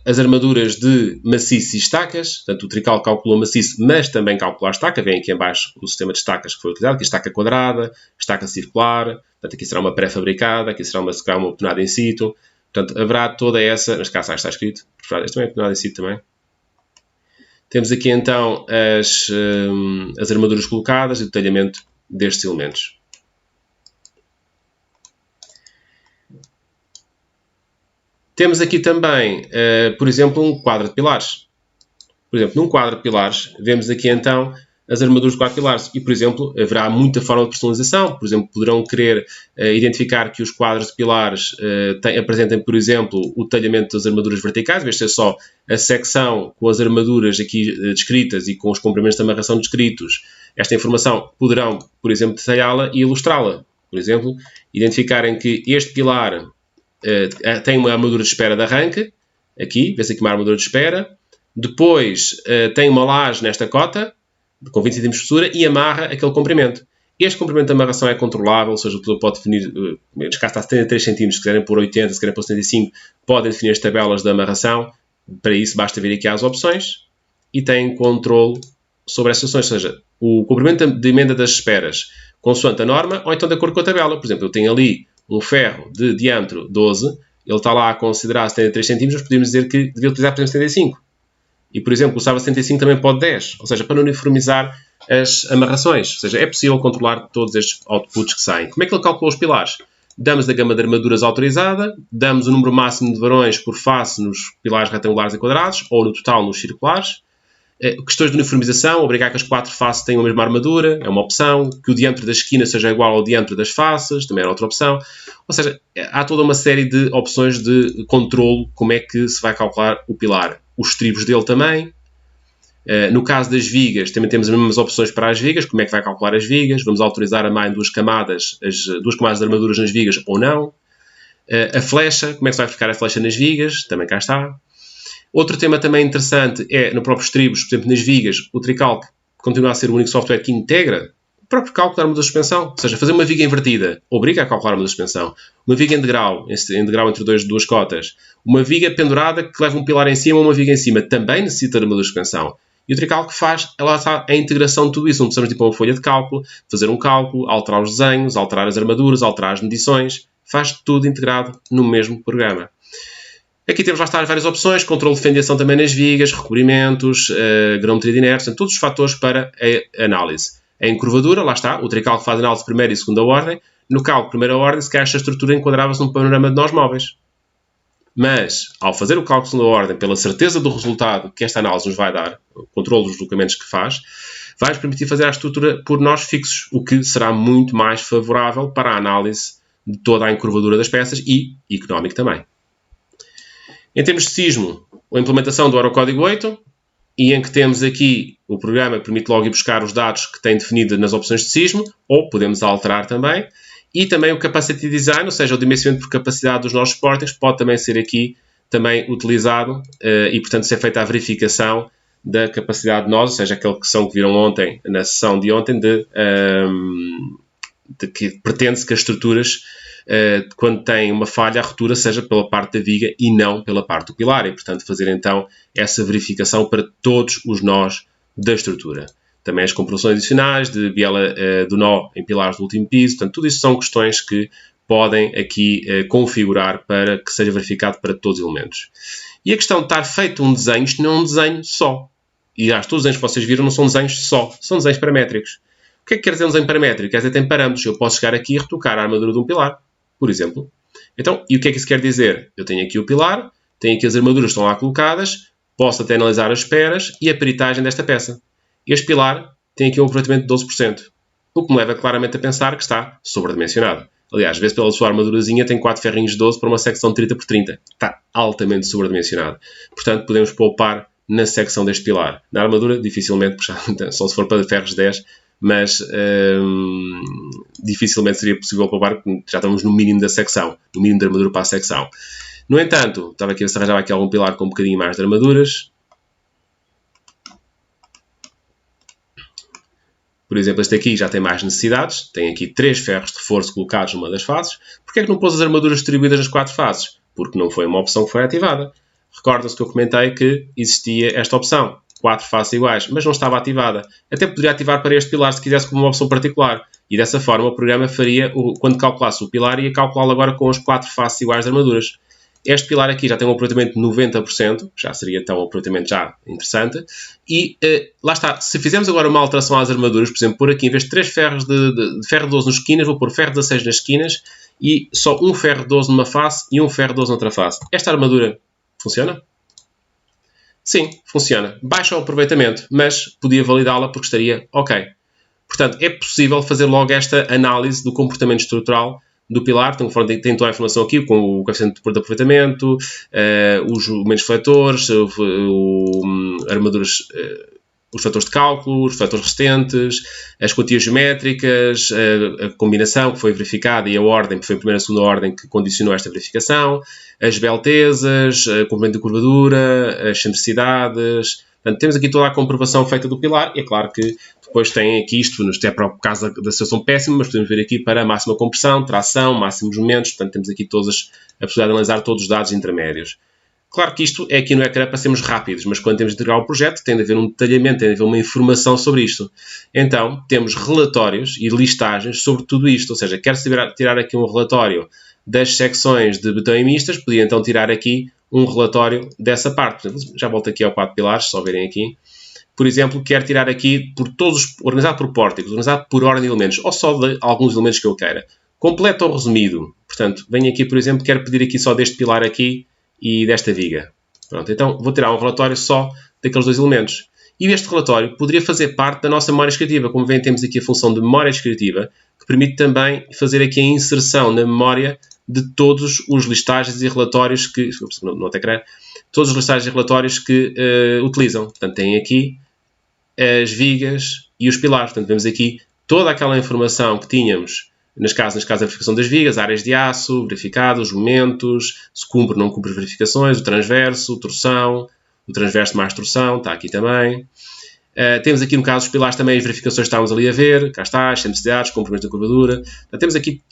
as armaduras de maciço e estacas, portanto o TriCalc calculou maciço, mas também calculou a estaca, vem aqui em baixo o sistema de estacas que foi utilizado, aqui estaca quadrada, estaca circular, portanto aqui será uma pré-fabricada, aqui será uma penada in situ, portanto haverá toda essa, neste caso está escrito, este também é penada in situ também. Temos aqui então as armaduras colocadas e o detalhamento destes elementos. Temos aqui também, por exemplo, um quadro de pilares. Por exemplo, num quadro de pilares, vemos aqui então as armaduras de quadro de pilares e, por exemplo, haverá muita forma de personalização. Por exemplo, poderão querer identificar que os quadros de pilares apresentem, por exemplo, o detalhamento das armaduras verticais, em vez de ser só a secção com as armaduras aqui descritas e com os comprimentos de amarração descritos. Esta informação poderão, por exemplo, detalhá-la e ilustrá-la. Por exemplo, identificarem que este pilar tem uma armadura de espera de arranque, aqui, vê-se aqui uma armadura de espera, depois tem uma laje nesta cota, com 20 cm de espessura, e amarra aquele comprimento. Este comprimento de amarração é controlável, ou seja, o utilizador pode definir, neste caso está a 73 cm, se quiserem pôr 80, se quiserem pôr 75, podem definir as tabelas de amarração. Para isso basta vir aqui às opções e tem controle sobre essas opções, ou seja, o comprimento de emenda das esperas, consoante a norma, ou então de acordo com a tabela. Por exemplo, eu tenho ali um ferro de diâmetro 12, ele está lá a considerar 73 cm, mas podemos dizer que devia utilizar, por exemplo, 75. E, por exemplo, usava 75 também pode 10, ou seja, para uniformizar as amarrações. Ou seja, é possível controlar todos estes outputs que saem. Como é que ele calculou os pilares? Damos a gama de armaduras autorizada, damos o número máximo de varões por face nos pilares retangulares e quadrados, ou no total nos circulares. Questões de uniformização, obrigar que as 4 faces tenham a mesma armadura, é uma opção. Que o diâmetro da esquina seja igual ao diâmetro das faces, também era outra opção. Ou seja, há toda uma série de opções de controlo, como é que se vai calcular o pilar. Os estribos dele também. No caso das vigas, também temos as mesmas opções para as vigas, como é que vai calcular as vigas. Vamos autorizar a mais em 2 camadas, as 2 camadas de armaduras nas vigas ou não. A flecha, como é que se vai ficar a flecha nas vigas, também cá está. Outro tema também interessante é, no próprio estribos, por exemplo, nas vigas, o Tricalc continua a ser o único software que integra o próprio cálculo da armadura de suspensão. Ou seja, fazer uma viga invertida obriga a calcular a armadura de suspensão. Uma viga em degrau entre duas cotas. Uma viga pendurada que leva um pilar em cima ou uma viga em cima também necessita de armadura de suspensão. E o Tricalc faz a integração de tudo isso. Não precisamos de ir para uma folha de cálculo, fazer um cálculo, alterar os desenhos, alterar as armaduras, alterar as medições. Faz tudo integrado no mesmo programa. Aqui temos lá estar várias opções, controle de fendiação também nas vigas, recobrimentos, granulometria de inércia, todos os fatores para a análise. A encurvadura, lá está, o Tricalc faz análise de primeira e segunda ordem. No cálculo de primeira ordem, se calhar esta estrutura enquadrava-se num panorama de nós móveis. Mas, ao fazer o cálculo de segunda ordem, pela certeza do resultado que esta análise nos vai dar, o controle dos deslocamentos que faz, vai-nos permitir fazer a estrutura por nós fixos, o que será muito mais favorável para a análise de toda a encurvadura das peças e económico também. Em termos de sismo, a implementação do Eurocódigo 8, e em que temos aqui o programa que permite logo ir buscar os dados que tem definido nas opções de sismo, ou podemos alterar também, e também o Capacity Design, ou seja, o dimensionamento por capacidade dos nossos portings, pode também ser aqui também utilizado e, portanto, ser feita a verificação da capacidade de nós, ou seja, aquele que viram ontem, na sessão de ontem, de que pretende-se que as estruturas, quando têm uma falha, a ruptura seja pela parte da viga e não pela parte do pilar, e, portanto, fazer então essa verificação para todos os nós da estrutura. Também as comprovações adicionais de biela do nó em pilares do último piso, portanto, tudo isso são questões que podem aqui configurar para que seja verificado para todos os elementos. E a questão de estar feito um desenho, isto não é um desenho só. E todos os desenhos que vocês viram não são desenhos só, são desenhos paramétricos. O que é que quer dizer um desenho paramétrico? Quer dizer, tem parâmetros. Eu posso chegar aqui e retocar a armadura de um pilar, por exemplo. Então, e o que é que isso quer dizer? Eu tenho aqui o pilar, tenho aqui as armaduras que estão lá colocadas, posso até analisar as esperas e a peritagem desta peça. Este pilar tem aqui um aproveitamento de 12%, o que me leva claramente a pensar que está sobredimensionado. Aliás, às vezes pela sua armadurazinha tem 4 ferrinhos de 12 para uma secção de 30 por 30. Está altamente sobredimensionado. Portanto, podemos poupar na secção deste pilar. Na armadura, dificilmente, só se for para ferros 10, mas dificilmente seria possível poupar, porque já estamos no mínimo da secção, no mínimo de armadura para a secção. No entanto, estava aqui a ver se arranjava aqui algum pilar com um bocadinho mais de armaduras. Por exemplo, este aqui já tem mais necessidades, tem aqui 3 ferros de reforço colocados numa das faces. Porquê é que não pôs as armaduras distribuídas nas 4 faces? Porque não foi uma opção que foi ativada. Recordam-se que eu comentei que existia esta opção, 4 faces iguais, mas não estava ativada. Até poderia ativar para este pilar se quisesse como uma opção particular. E dessa forma o programa faria, quando calculasse o pilar, ia calculá-lo agora com as 4 faces iguais de armaduras. Este pilar aqui já tem um aproveitamento de 90%, já seria então um aproveitamento já interessante. E lá está, se fizermos agora uma alteração às armaduras, por exemplo, por aqui, em vez de 3 ferros de ferro 12 nas esquinas, vou pôr ferro 16 nas esquinas e só um ferro 12 numa face e um ferro 12 noutra face. Esta armadura funciona? Sim, funciona. Baixa o aproveitamento, mas podia validá-la porque estaria ok. Portanto, é possível fazer logo esta análise do comportamento estrutural do pilar. Tem toda a informação aqui, com o coeficiente de aproveitamento, os momentos fletores, armaduras os fatores de cálculo, os fatores resistentes, as quantias geométricas, a combinação que foi verificada e a ordem, que foi a primeira e a segunda ordem que condicionou esta verificação, as beltezas, a comprimento de curvadura, as excentricidades. Portanto, temos aqui toda a comprovação feita do pilar e é claro que depois tem aqui isto, até para o caso da situação péssima, mas podemos ver aqui para a máxima compressão, tração, máximos momentos, portanto temos aqui todas a possibilidade de analisar todos os dados intermédios. Claro que isto é aqui no ecrã para sermos rápidos, mas quando temos de integrar o projeto tem de haver um detalhamento, tem de haver uma informação sobre isto. Então, temos relatórios e listagens sobre tudo isto, ou seja, quero tirar aqui um relatório das secções de betão e mistas, podia então tirar aqui um relatório dessa parte. Já volto aqui ao quadro de pilares, só verem aqui. Por exemplo, quero tirar aqui por todos, organizado por pórticos, organizado por ordem de elementos, ou só de alguns elementos que eu queira. Completo ou resumido. Portanto, venho aqui, por exemplo, quero pedir aqui só deste pilar aqui e desta viga. Pronto, então vou tirar um relatório só daqueles dois elementos. E este relatório poderia fazer parte da nossa memória descritiva. Como veem, temos aqui a função de memória descritiva, que permite também fazer aqui a inserção na memória de todos os listagens e relatórios que, no ecrã, todos os listagens e relatórios que utilizam. Portanto, tem aqui as vigas e os pilares. Portanto, vemos aqui toda aquela informação que tínhamos nas casas da verificação das vigas, áreas de aço, verificados, os momentos, se cumpre ou não cumpre as verificações, o transverso, torção, o transverso mais torção, está aqui também. Temos aqui no caso dos pilares também as verificações que estávamos ali a ver, cá está, as excentricidades, comprimentos da curvadura. Temos aqui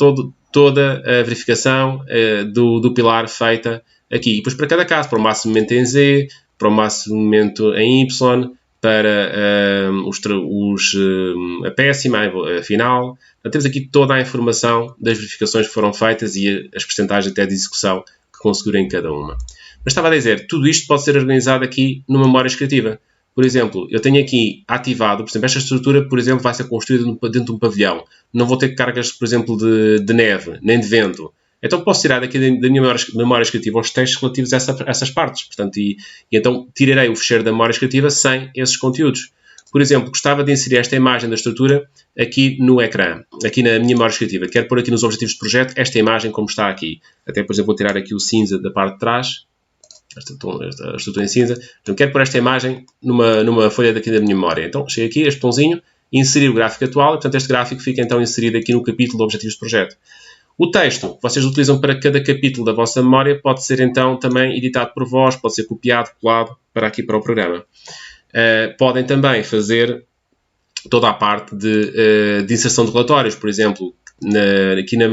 toda a verificação do pilar feita aqui. E depois para cada caso, para o máximo momento em Z, para o máximo momento em Y, para a péssima, a final. Então, temos aqui toda a informação das verificações que foram feitas e as percentagens até de execução que conseguiram em cada uma. Mas estava a dizer, tudo isto pode ser organizado aqui numa memória descritiva. Por exemplo, eu tenho aqui ativado, por exemplo, esta estrutura, por exemplo, vai ser construída dentro de um pavilhão. Não vou ter cargas, por exemplo, de neve, nem de vento. Então posso tirar aqui da minha memória descritiva os textos relativos a essas partes. Portanto, e então tirarei o fecheiro da memória descritiva sem esses conteúdos. Por exemplo, gostava de inserir esta imagem da estrutura aqui no ecrã, aqui na minha memória descritiva. Quero pôr aqui nos objetivos de projeto esta imagem como está aqui. Até, por exemplo, vou tirar aqui o cinza da parte de trás. Esta estrutura em cinza. Então, quero pôr esta imagem numa folha daqui da minha memória. Então, chego aqui, este botãozinho, inserir o gráfico atual, e, portanto, este gráfico fica então inserido aqui no capítulo de objetivos de projeto. O texto que vocês utilizam para cada capítulo da vossa memória pode ser então também editado por vós, pode ser copiado, colado para aqui para o programa. Podem também fazer toda a parte de inserção de relatórios, por exemplo, aqui na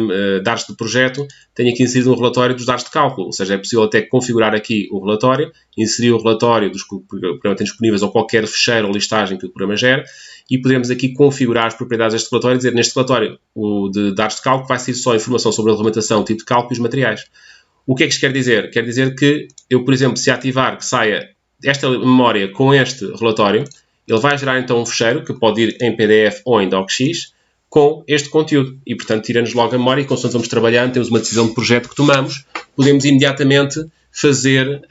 dados de projeto, tenho aqui inserido um relatório dos dados de cálculo, ou seja, é possível até configurar aqui o relatório, inserir o relatório dos que o programa tem disponíveis ou qualquer fecheiro ou listagem que o programa gera, e podemos aqui configurar as propriedades deste relatório e dizer, neste relatório o de dados de cálculo vai ser só informação sobre a regulamentação, tipo de cálculo e os materiais. O que é que isto quer dizer? Quer dizer que eu, por exemplo, se ativar que saia esta memória com este relatório, ele vai gerar então um fecheiro que pode ir em PDF ou em DocX com este conteúdo e, portanto, tira-nos logo a memória e, consoante vamos trabalhando, temos uma decisão de projeto que tomamos, podemos imediatamente fazer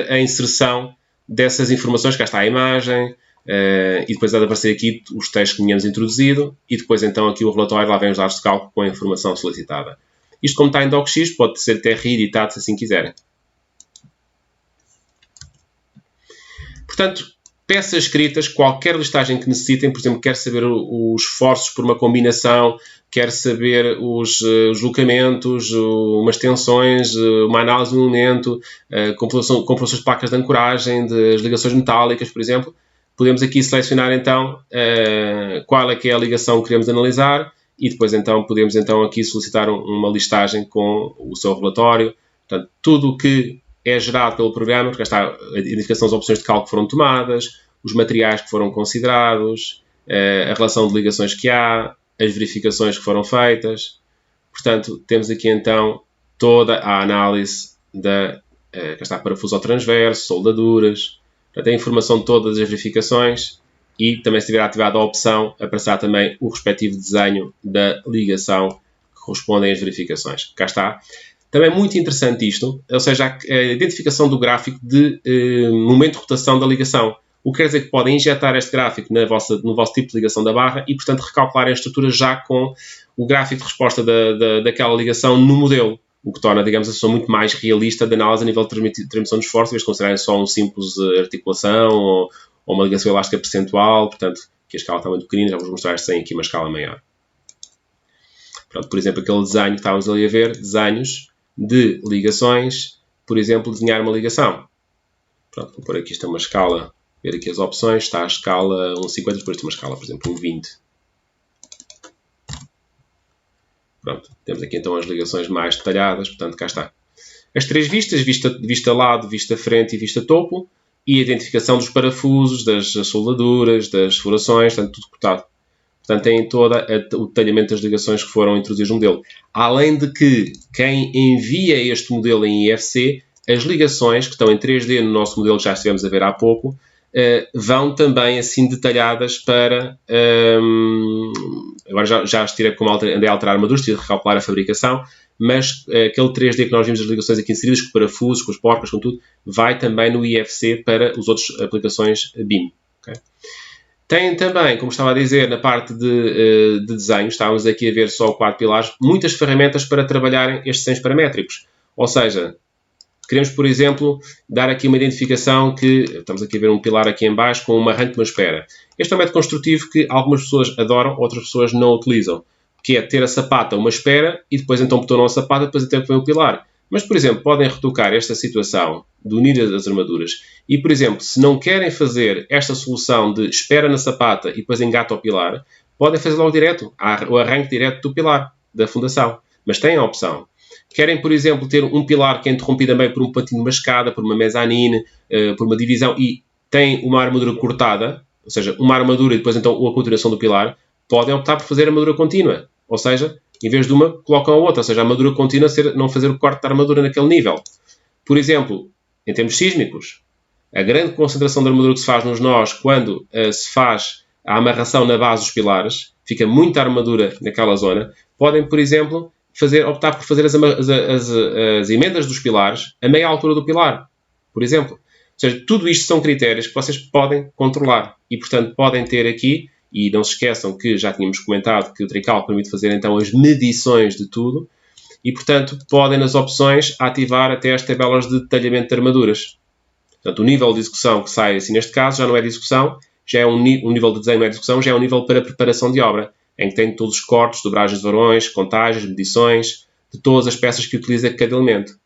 a inserção dessas informações, cá está a imagem, e depois há de aparecer aqui os textos que tínhamos introduzido, e depois então aqui o relatório, lá vem os dados de cálculo com a informação solicitada. Isto, como está em DocX, pode ser até reeditado se assim quiserem. Portanto, peças escritas, qualquer listagem que necessitem, por exemplo, quer saber os esforços por uma combinação, quer saber os deslocamentos, umas tensões, uma análise de um elemento, comprovações de placas de ancoragem, das ligações metálicas, por exemplo, podemos aqui selecionar então qual é que é a ligação que queremos analisar e depois então podemos então aqui solicitar uma listagem com o seu relatório. Portanto, tudo o que é gerado pelo programa, porque está a identificação das opções de cálculo que foram tomadas, os materiais que foram considerados, a relação de ligações que há, as verificações que foram feitas. Portanto, temos aqui então toda a análise que está parafuso ao transverso, soldaduras, portanto, a informação de todas as verificações e também, se tiver ativada a opção, aparecerá também o respectivo desenho da ligação que correspondem às verificações. Cá está. Também é muito interessante isto, ou seja, a identificação do gráfico de momento de rotação da ligação. O que quer dizer que podem injetar este gráfico no vosso tipo de ligação da barra e, portanto, recalcular a estrutura já com o gráfico de resposta daquela ligação no modelo. o que torna, digamos, a solução muito mais realista de análise a nível de transmissão de esforço, em vez de considerarem só um simples articulação ou uma ligação elástica percentual, portanto, que a escala está muito pequenina, já vos mostrar sem aqui uma escala maior. Pronto, por exemplo, aquele desenho que estávamos ali a ver, desenhos de ligações, por exemplo, desenhar uma ligação. Pronto, vou pôr aqui, isto é uma escala, ver aqui as opções, está a escala 1,50, depois tem uma escala, por exemplo, 1,20. Pronto, temos aqui então as ligações mais detalhadas, portanto, cá está. As três vistas, vista lado, vista frente e vista topo, e a identificação dos parafusos, das soldaduras, das furações, portanto, tudo cortado. Portanto, tem todo o detalhamento das ligações que foram introduzidas no modelo. Além de que, quem envia este modelo em IFC, as ligações que estão em 3D no nosso modelo, que já estivemos a ver há pouco, vão também assim detalhadas para... agora já estirei como andei a alterar armaduras, tive de recalcular a fabricação, mas aquele 3D que nós vimos as ligações aqui inseridas, com os parafusos, com as porcas, com tudo, vai também no IFC para as outras aplicações BIM. Okay? Tem também, como estava a dizer, na parte de desenho, estávamos aqui a ver só o quadro de pilares, muitas ferramentas para trabalharem estes desenhos paramétricos. Ou seja, queremos, por exemplo, dar aqui uma identificação que, estamos aqui a ver um pilar aqui em baixo com uma arranque de uma espera. Este é um método construtivo que algumas pessoas adoram, outras pessoas não utilizam, que é ter a sapata uma espera e depois então betonam a sapata e depois até vem o pilar. Mas, por exemplo, podem retocar esta situação de unir as armaduras e, por exemplo, se não querem fazer esta solução de espera na sapata e depois engata o pilar, podem fazer logo direto, o arranque direto do pilar, da fundação. Mas têm a opção. Querem, por exemplo, ter um pilar que é interrompido também por um patinho de uma escada, por uma mezanine, por uma divisão e tem uma armadura cortada, ou seja, uma armadura e depois então a continuação do pilar, podem optar por fazer a armadura contínua. Ou seja, em vez de uma, colocam a outra. Ou seja, a armadura contínua não fazer o corte da armadura naquele nível. Por exemplo, em termos sísmicos, a grande concentração de armadura que se faz nos nós quando se faz a amarração na base dos pilares, fica muita armadura naquela zona, podem, por exemplo, optar por fazer as emendas dos pilares a meia altura do pilar, por exemplo. Ou seja, tudo isto são critérios que vocês podem controlar e, portanto, podem ter aqui, e não se esqueçam que já tínhamos comentado que o Trical permite fazer então as medições de tudo e, portanto, podem nas opções ativar até as tabelas de detalhamento de armaduras. Portanto, o nível de execução que sai assim neste caso já não é de execução, já é um nível de desenho, não é de execução, já é um nível para preparação de obra, em que tem todos os cortes, dobragens de varões, contagens, medições, de todas as peças que utiliza cada elemento.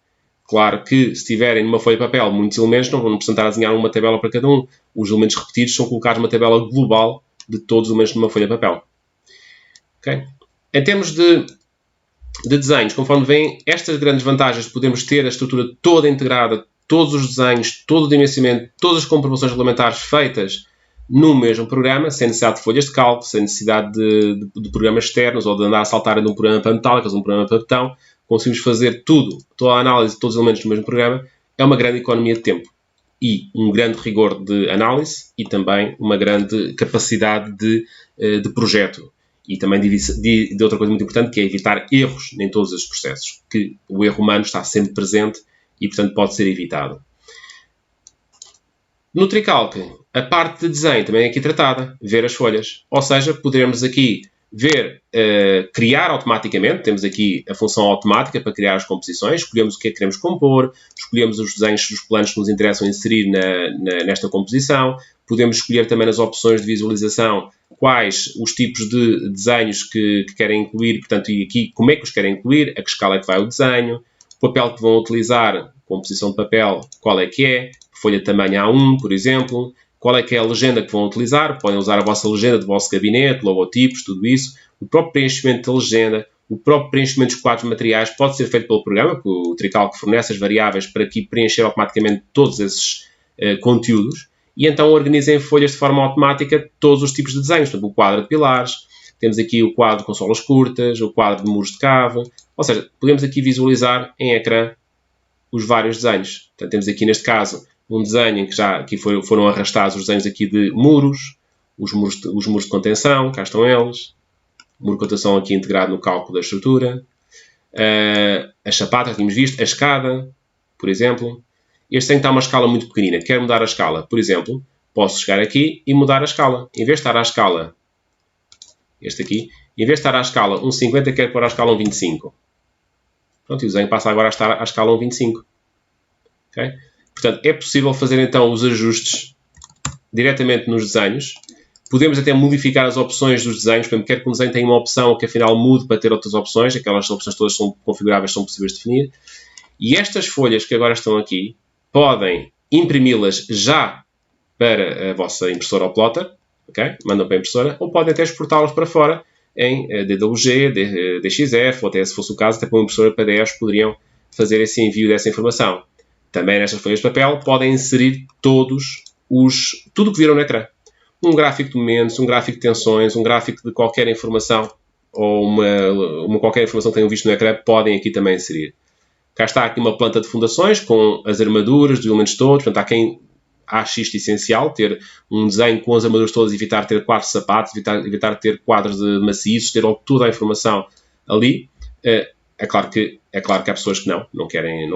Claro que, se tiverem numa folha de papel muitos elementos, não vão precisar a desenhar uma tabela para cada um. Os elementos repetidos são colocados numa tabela global de todos os elementos numa folha de papel. Okay? Em termos de desenhos, conforme veem, estas grandes vantagens de podermos ter a estrutura toda integrada, todos os desenhos, todo o dimensionamento, todas as comprovações regulamentares feitas no mesmo programa, sem necessidade de folhas de cálculo, sem necessidade de programas externos ou de andar a saltar de um programa para metálicas, um programa para betão, conseguimos fazer tudo, toda a análise de todos os elementos no mesmo programa, é uma grande economia de tempo e um grande rigor de análise e também uma grande capacidade de projeto. E também de outra coisa muito importante, que é evitar erros em todos os processos, que o erro humano está sempre presente e, portanto, pode ser evitado. No Tricalc, a parte de desenho também é aqui tratada, ver as folhas. Ou seja, poderemos aqui ver, criar automaticamente, temos aqui a função automática para criar as composições, escolhemos o que é que queremos compor, escolhemos os desenhos dos planos que nos interessam inserir nesta composição, podemos escolher também nas opções de visualização quais os tipos de desenhos que querem incluir, portanto, e aqui como é que os querem incluir, a que escala é que vai o desenho, o papel que vão utilizar, composição de papel, qual é que é, folha de tamanho A1, por exemplo, qual é que é a legenda que vão utilizar, podem usar a vossa legenda do vosso gabinete, logotipos, tudo isso, o próprio preenchimento da legenda, o próprio preenchimento dos quadros materiais pode ser feito pelo programa, porque o Tricalc fornece as variáveis para aqui preencher automaticamente todos esses conteúdos, e então organizem folhas de forma automática todos os tipos de desenhos, portanto, o quadro de pilares, temos aqui o quadro com solas curtas, o quadro de muros de cave, ou seja, podemos aqui visualizar em ecrã os vários desenhos. Portanto, temos aqui neste caso um desenho em que já aqui foram arrastados os desenhos aqui de muros, os muros de contenção, cá estão eles, o muro de contenção aqui integrado no cálculo da estrutura, as sapatas, tínhamos visto, a escada, por exemplo. Este tem que estar uma escala muito pequenina. Quero mudar a escala, por exemplo, posso chegar aqui e mudar a escala. Em vez de estar à escala, este aqui, em vez de estar à escala 1,50, quero pôr à escala 1,25. Pronto, e o desenho passa agora a estar à escala 1:25. Okay? Portanto, é possível fazer então os ajustes diretamente nos desenhos. Podemos até modificar as opções dos desenhos. Por exemplo, quer que um desenho tenha uma opção que afinal mude para ter outras opções. Aquelas opções todas são configuráveis, são possíveis de definir. E estas folhas que agora estão aqui, podem imprimi-las já para a vossa impressora ou plotter. Okay? Mandam para a impressora. Ou podem até exportá-las para fora em DWG, DXF, ou até se fosse o caso, até com uma impressora PDF poderiam fazer esse envio dessa informação. Também nestas folhas de papel podem inserir tudo o que viram no ecrã. Um gráfico de momentos, um gráfico de tensões, um gráfico de qualquer informação ou uma qualquer informação que tenham visto no ecrã, podem aqui também inserir. Cá está aqui uma planta de fundações com as armaduras dos elementos todos. Portanto, há quem ache isto essencial, ter um desenho com as armaduras todas, evitar ter quadros de sapatos, evitar ter quadros de maciços, ter toda a informação ali. É claro que há pessoas que não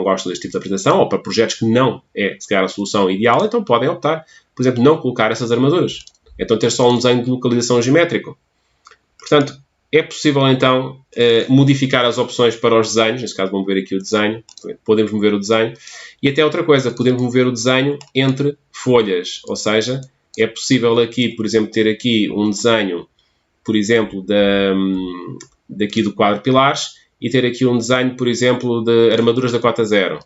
gostam deste tipo de apresentação, ou para projetos que não é, se calhar, a solução ideal, então podem optar, por exemplo, não colocar essas armaduras. Então ter só um desenho de localização geométrico. Portanto, é possível então modificar as opções para os desenhos. Neste caso vamos ver aqui o desenho. Podemos mover o desenho. E até outra coisa, podemos mover o desenho entre folhas. Ou seja, é possível aqui, por exemplo, ter aqui um desenho, por exemplo, daqui do quadro pilares, e ter aqui um desenho, por exemplo, de armaduras da cota 0.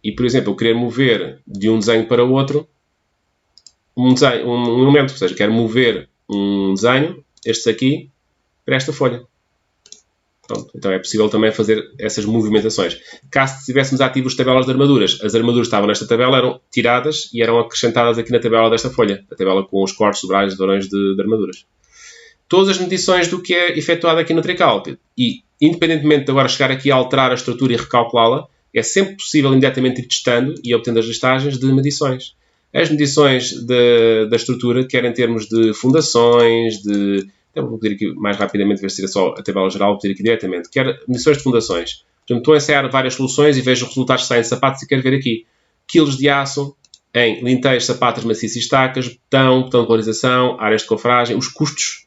E, por exemplo, eu querer mover de um desenho para o outro um elemento. Ou seja, quero mover um desenho, estes aqui, para esta folha. Pronto, então é possível também fazer essas movimentações. Caso tivéssemos ativos tabelas de armaduras, as armaduras estavam nesta tabela, eram tiradas e eram acrescentadas aqui na tabela desta folha. A tabela com os cortes, sobrais, varões de armaduras. Todas as medições do que é efetuado aqui no Trical. E, independentemente de agora chegar aqui a alterar a estrutura e recalculá-la, é sempre possível imediatamente ir testando e obtendo as listagens de medições. As medições da estrutura, quer em termos de fundações, então vou pedir aqui mais rapidamente, ver se seria só a tabela geral, vou pedir aqui diretamente, quer medições de fundações. Portanto, estou a ensaiar várias soluções e vejo os resultados que saem de sapatos e quero ver aqui quilos de aço em linteiros, sapatas, maciços e estacas, botão de polarização, áreas de cofragem, os custos.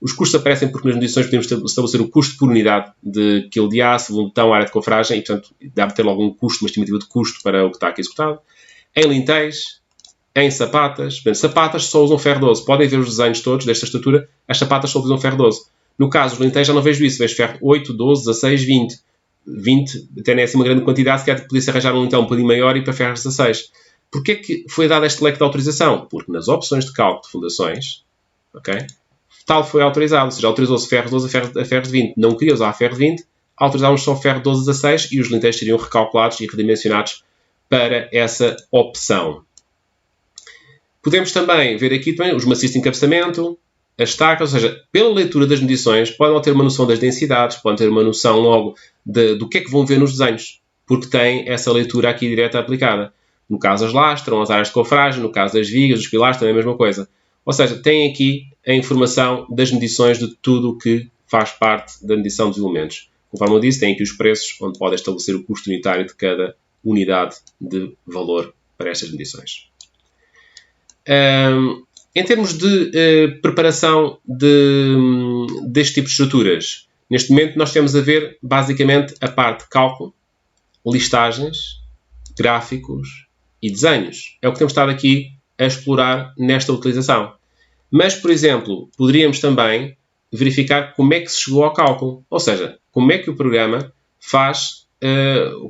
Os custos aparecem porque nas medições podemos estabelecer o custo por unidade de quilo de aço, um botão, área de cofragem, e portanto deve ter logo um custo, uma estimativa de custo para o que está aqui executado. Em linteiros, em sapatas. Portanto, sapatas só usam ferro 12. Podem ver os desenhos todos desta estrutura, as sapatas só usam ferro 12. No caso dos linteiros já não vejo isso, vejo ferro 8, 12, 16, 20. 20 até nem é assim uma grande quantidade, se calhar podia-se arranjar um então um bocadinho maior e para ferro 16. Porquê que foi dado este leque de autorização? Porque nas opções de cálculo de fundações, ok, tal foi autorizado, ou seja, autorizou-se ferro 12 a ferro 20. Não queria usar ferro 20, autorizávamos só ferro 12 a 16 e os linteiros seriam recalculados e redimensionados para essa opção. Podemos também ver aqui os maciços de encabeçamento, as estacas, ou seja, pela leitura das medições, podem ter uma noção das densidades, podem ter uma noção logo do que é que vão ver nos desenhos, porque tem essa leitura aqui direta aplicada. No caso as lastras, as áreas de cofragem, no caso das vigas, dos pilares, também é a mesma coisa. Ou seja, tem aqui a informação das medições de tudo o que faz parte da medição dos elementos. Conforme eu disse, tem aqui os preços, onde pode estabelecer o custo unitário de cada unidade de valor para estas medições. Em termos de preparação deste tipo de estruturas, neste momento nós temos a ver basicamente a parte de cálculo, listagens, gráficos e desenhos. É o que temos estado aqui a explorar nesta utilização. Mas, por exemplo, poderíamos também verificar como é que se chegou ao cálculo. Ou seja, como é que o programa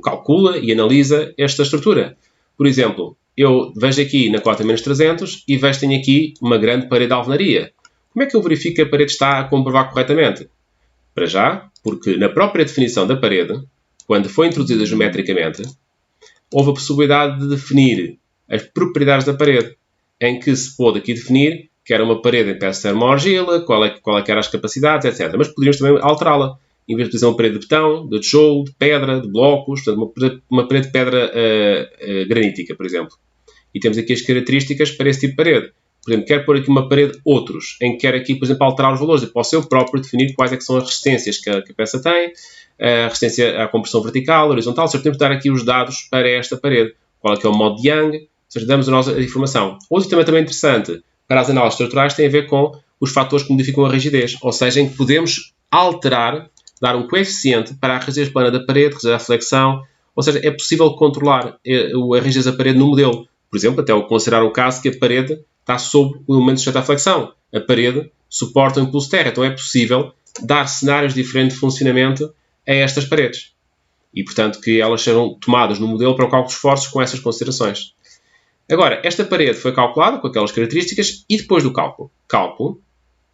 calcula e analisa esta estrutura. Por exemplo, eu vejo aqui na cota -300 e vejo que tenho aqui uma grande parede de alvenaria. Como é que eu verifico que a parede está a comprovar corretamente? Para já, porque na própria definição da parede, quando foi introduzida geometricamente, houve a possibilidade de definir as propriedades da parede, em que se pôde aqui definir que era uma parede em peça termo-argila, qual é que eram as capacidades, etc. Mas poderíamos também alterá-la. Em vez de utilizar uma parede de betão, de tijolo, de pedra, de blocos, portanto, uma parede de pedra granítica, por exemplo. E temos aqui as características para esse tipo de parede. Por exemplo, quero pôr aqui uma parede outros, em que quero aqui, por exemplo, alterar os valores. Eu posso eu próprio definir quais é que são as resistências que a peça tem, a resistência à compressão vertical, horizontal. Ou seja, podemos dar aqui os dados para esta parede. Qual é que é o modo de Young, ou seja, damos a nossa informação. Outro tema também interessante para as análises estruturais tem a ver com os fatores que modificam a rigidez, ou seja, em que podemos alterar dar um coeficiente para a rigidez plana da parede, rigidez da flexão, ou seja, é possível controlar a rigidez da parede no modelo. Por exemplo, até considerar o caso que a parede está sob o elemento sujeito à flexão. A parede suporta o impulso de terra, então é possível dar cenários diferentes de funcionamento a estas paredes. E, portanto, que elas serão tomadas no modelo para o cálculo de esforços com essas considerações. Agora, esta parede foi calculada com aquelas características e depois do cálculo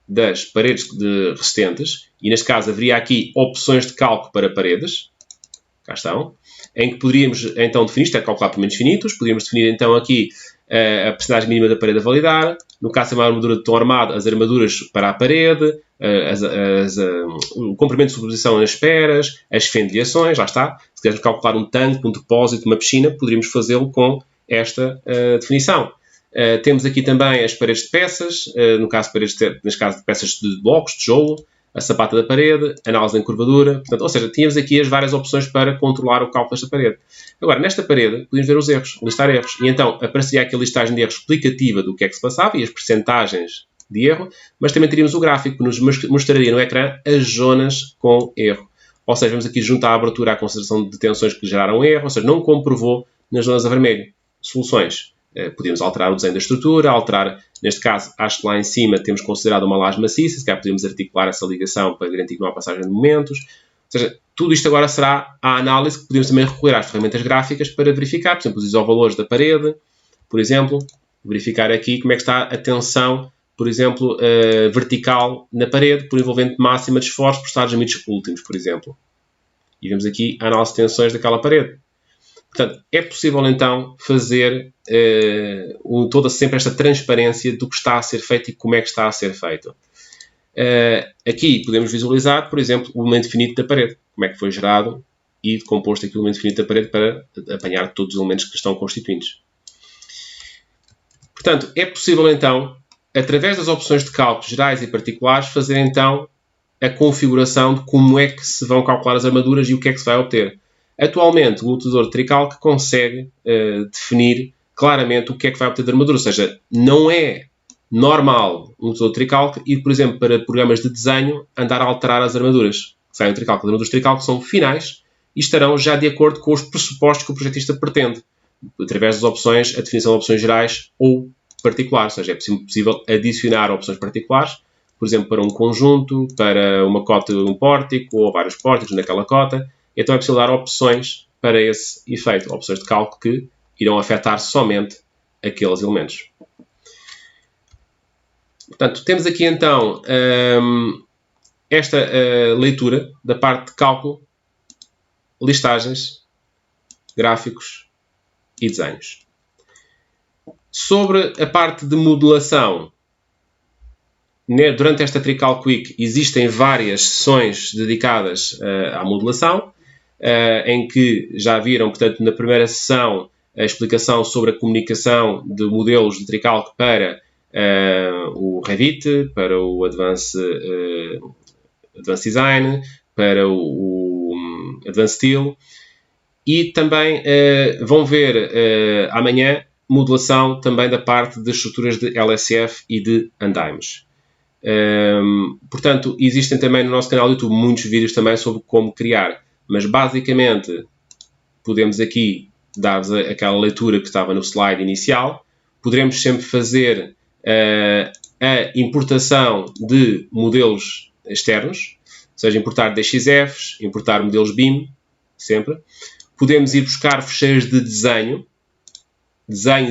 das paredes resistentes, e neste caso haveria aqui opções de cálculo para paredes, cá estão, em que poderíamos então definir, isto é calcular por momentos finitos, podíamos definir então aqui a percentagem mínima da parede a validar, no caso de uma armadura de tom armado, as armaduras para a parede, o comprimento de sobreposição nas esperas, as fendilhações, lá está. Se quisermos calcular um tanque, um depósito, uma piscina, poderíamos fazê-lo com esta definição. Temos aqui também as paredes de peças, neste caso de peças de blocos, tijolo, a sapata da parede, análise da curvadura, portanto, ou seja, tínhamos aqui as várias opções para controlar o cálculo desta parede. Agora, nesta parede, podemos ver os erros, listar erros, e então apareceria aqui a listagem de erros explicativa do que é que se passava e as percentagens de erro, mas também teríamos o gráfico que nos mostraria no ecrã as zonas com erro. Ou seja, vamos aqui juntar a abertura à consideração de tensões que geraram erro, ou seja, não comprovou nas zonas a vermelho. Soluções. Podíamos alterar o desenho da estrutura, alterar, neste caso, acho que lá em cima temos considerado uma laje maciça, se calhar podíamos articular essa ligação para garantir que não há passagem de momentos. Ou seja, tudo isto agora será a análise que podemos também recorrer às ferramentas gráficas para verificar, por exemplo, os isovalores da parede, por exemplo, verificar aqui como é que está a tensão, por exemplo, vertical na parede, por envolvente máxima de esforço por estados limites últimos, por exemplo. E vemos aqui a análise de tensões daquela parede. Portanto, é possível então fazer toda sempre esta transparência do que está a ser feito e como é que está a ser feito. Aqui podemos visualizar, por exemplo, o elemento finito da parede, como é que foi gerado e composto aqui o elemento finito da parede para apanhar todos os elementos que estão constituintes. Portanto, é possível então, através das opções de cálculo gerais e particulares, fazer então a configuração de como é que se vão calcular as armaduras e o que é que se vai obter. Atualmente, o utilizador de Tricalc consegue definir claramente o que é que vai obter de armadura, ou seja, não é normal um utilizador de Tricalc ir, por exemplo, para programas de desenho, andar a alterar as armaduras que saem do Tricalc. As armaduras de Tricalc são finais e estarão já de acordo com os pressupostos que o projetista pretende, através das opções, a definição de opções gerais ou particulares, ou seja, é possível adicionar opções particulares, por exemplo, para um conjunto, para uma cota de um pórtico ou vários pórticos naquela cota. Então é possível dar opções para esse efeito, opções de cálculo que irão afetar somente aqueles elementos. Portanto, temos aqui então esta leitura da parte de cálculo, listagens, gráficos e desenhos. Sobre a parte de modelação, durante esta Tricalc Week existem várias sessões dedicadas à modelação, em que já viram, portanto, na primeira sessão, a explicação sobre a comunicação de modelos de Tricalc para o Revit, para o Advanced Design, para o Advanced Steel, e também vão ver amanhã modelação também da parte de estruturas de LSF e de andaimes. Portanto, existem também no nosso canal do YouTube muitos vídeos também sobre como criar, mas basicamente podemos aqui dar-vos aquela leitura que estava no slide inicial. Poderemos sempre fazer a importação de modelos externos, ou seja, importar DXFs, importar modelos BIM, sempre. Podemos ir buscar fecheiros de desenhos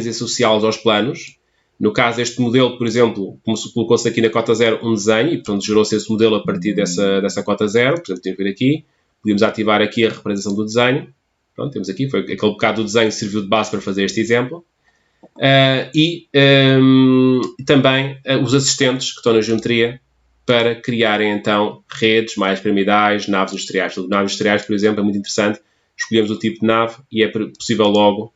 associados aos planos. No caso deste modelo, por exemplo, colocou-se aqui na cota 0 um desenho e, portanto, gerou-se esse modelo a partir dessa cota 0. Por exemplo, temos que ver aqui. Podemos ativar aqui a representação do desenho. Pronto, temos aqui, foi aquele bocado do desenho que serviu de base para fazer este exemplo. Também os assistentes que estão na geometria para criarem, então, redes mais piramidais, naves industriais. Naves industriais, por exemplo, é muito interessante. Escolhemos o tipo de nave e é possível logo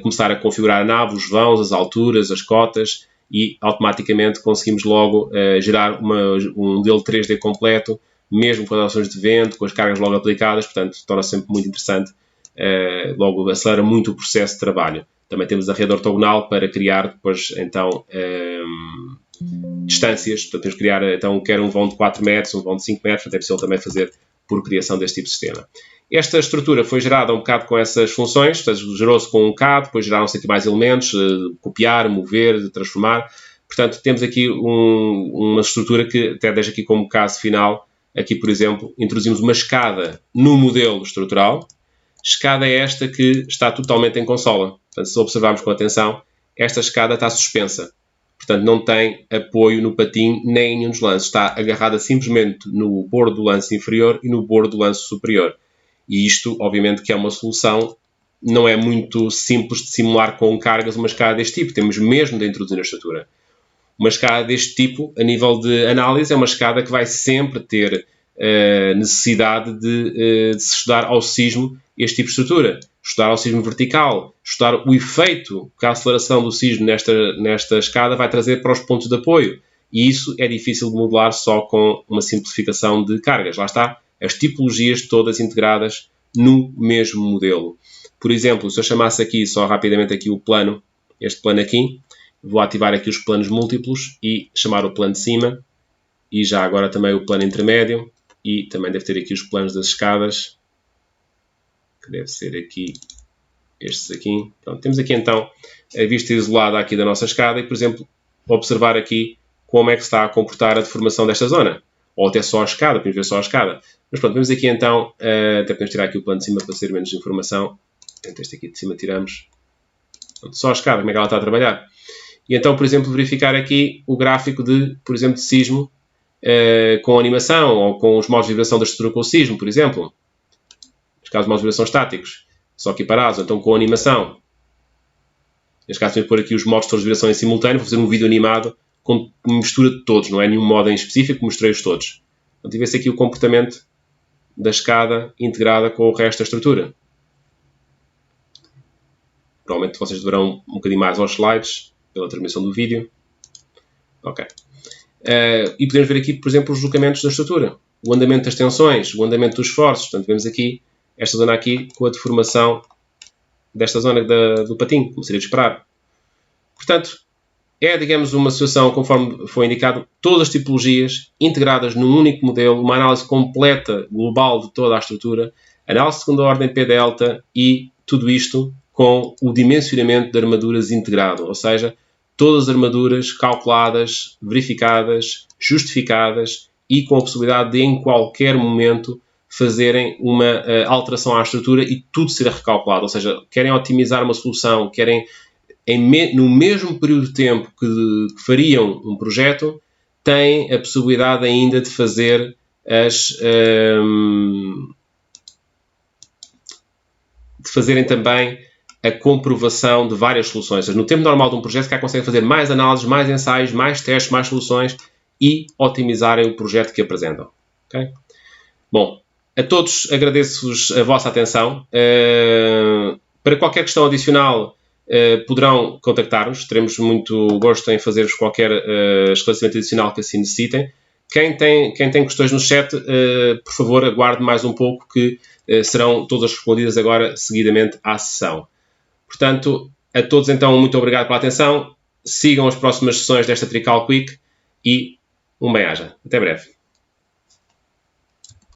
começar a configurar a nave, os vãos, as alturas, as cotas e automaticamente conseguimos logo gerar um modelo 3D completo, mesmo com as ações de vento, com as cargas logo aplicadas, portanto, torna-se sempre muito interessante, logo acelera muito o processo de trabalho. Também temos a rede ortogonal para criar depois, então, distâncias, portanto, temos que criar, então, quer um vão de 4 metros, um vão de 5 metros, portanto, é possível também fazer por criação deste tipo de sistema. Esta estrutura foi gerada um bocado com essas funções, portanto, gerou-se com um CAD, depois geraram-se aqui mais elementos, copiar, mover, transformar. Portanto, temos aqui uma estrutura que até deixo aqui como caso final. Aqui, por exemplo, introduzimos uma escada no modelo estrutural. Escada é esta que está totalmente em consola. Portanto, se observarmos com atenção, esta escada está suspensa. Portanto, não tem apoio no patim nem em nenhum dos lances. Está agarrada simplesmente no bordo do lance inferior e no bordo do lance superior. E isto, obviamente, que é uma solução, não é muito simples de simular com cargas uma escada deste tipo. Temos mesmo de introduzir na estrutura. Uma escada deste tipo, a nível de análise, é uma escada que vai sempre ter necessidade de se estudar ao sismo este tipo de estrutura. Estudar ao sismo vertical, estudar o efeito que a aceleração do sismo nesta escada vai trazer para os pontos de apoio. E isso é difícil de modelar só com uma simplificação de cargas. Lá está, as tipologias todas integradas no mesmo modelo. Por exemplo, se eu chamasse aqui só rapidamente aqui o plano, este plano aqui, vou ativar aqui os planos múltiplos e chamar o plano de cima e já agora também o plano intermédio e também deve ter aqui os planos das escadas, que deve ser aqui estes aqui. Pronto, temos aqui então a vista isolada aqui da nossa escada e, por exemplo, observar aqui como é que se está a comportar a deformação desta zona. Ou até só a escada, podemos ver só a escada. Mas pronto, vemos aqui então, até podemos tirar aqui o plano de cima para ter menos informação. Portanto, este aqui de cima tiramos. Pronto, só a escada, como é que ela está a trabalhar. E então, por exemplo, verificar aqui o gráfico de, por exemplo, de sismo com animação ou com os modos de vibração da estrutura com o sismo, por exemplo. Neste caso, modos de vibração estáticos, só aqui parados, então com animação. Neste caso, vamos pôr aqui os modos todos de vibração em simultâneo, vou fazer um vídeo animado com mistura de todos, não é nenhum modo em específico, mostrei-os todos. Então, tivesse aqui o comportamento da escada integrada com o resto da estrutura. Provavelmente vocês deverão um bocadinho mais aos slides, pela transmissão do vídeo. Ok. E podemos ver aqui, por exemplo, os deslocamentos da estrutura. O andamento das tensões, o andamento dos esforços. Portanto, vemos aqui, esta zona aqui, com a deformação desta zona do patinho, como seria de esperar. Portanto, é, digamos, uma situação, conforme foi indicado, todas as tipologias integradas num único modelo, uma análise completa, global de toda a estrutura, análise de segunda ordem P-delta e tudo isto com o dimensionamento de armaduras integrado, ou seja, todas as armaduras calculadas, verificadas, justificadas e com a possibilidade de, em qualquer momento, fazerem uma alteração à estrutura e tudo ser recalculado, ou seja, querem otimizar uma solução, querem, no mesmo período de tempo que fariam um projeto, têm a possibilidade ainda de fazer de fazerem também a comprovação de várias soluções. Ou seja, no tempo normal de um projeto, cá conseguem fazer mais análises, mais ensaios, mais testes, mais soluções e otimizarem o projeto que apresentam. Okay? Bom, a todos agradeço-vos a vossa atenção. Para qualquer questão adicional, poderão contactar-nos. Teremos muito gosto em fazer-vos qualquer esclarecimento adicional que assim necessitem. Quem tem questões no chat, por favor, aguarde mais um pouco que serão todas respondidas agora seguidamente à sessão. Portanto, a todos então, muito obrigado pela atenção. Sigam as próximas sessões desta Trical Quick e um bem-aja. Até breve.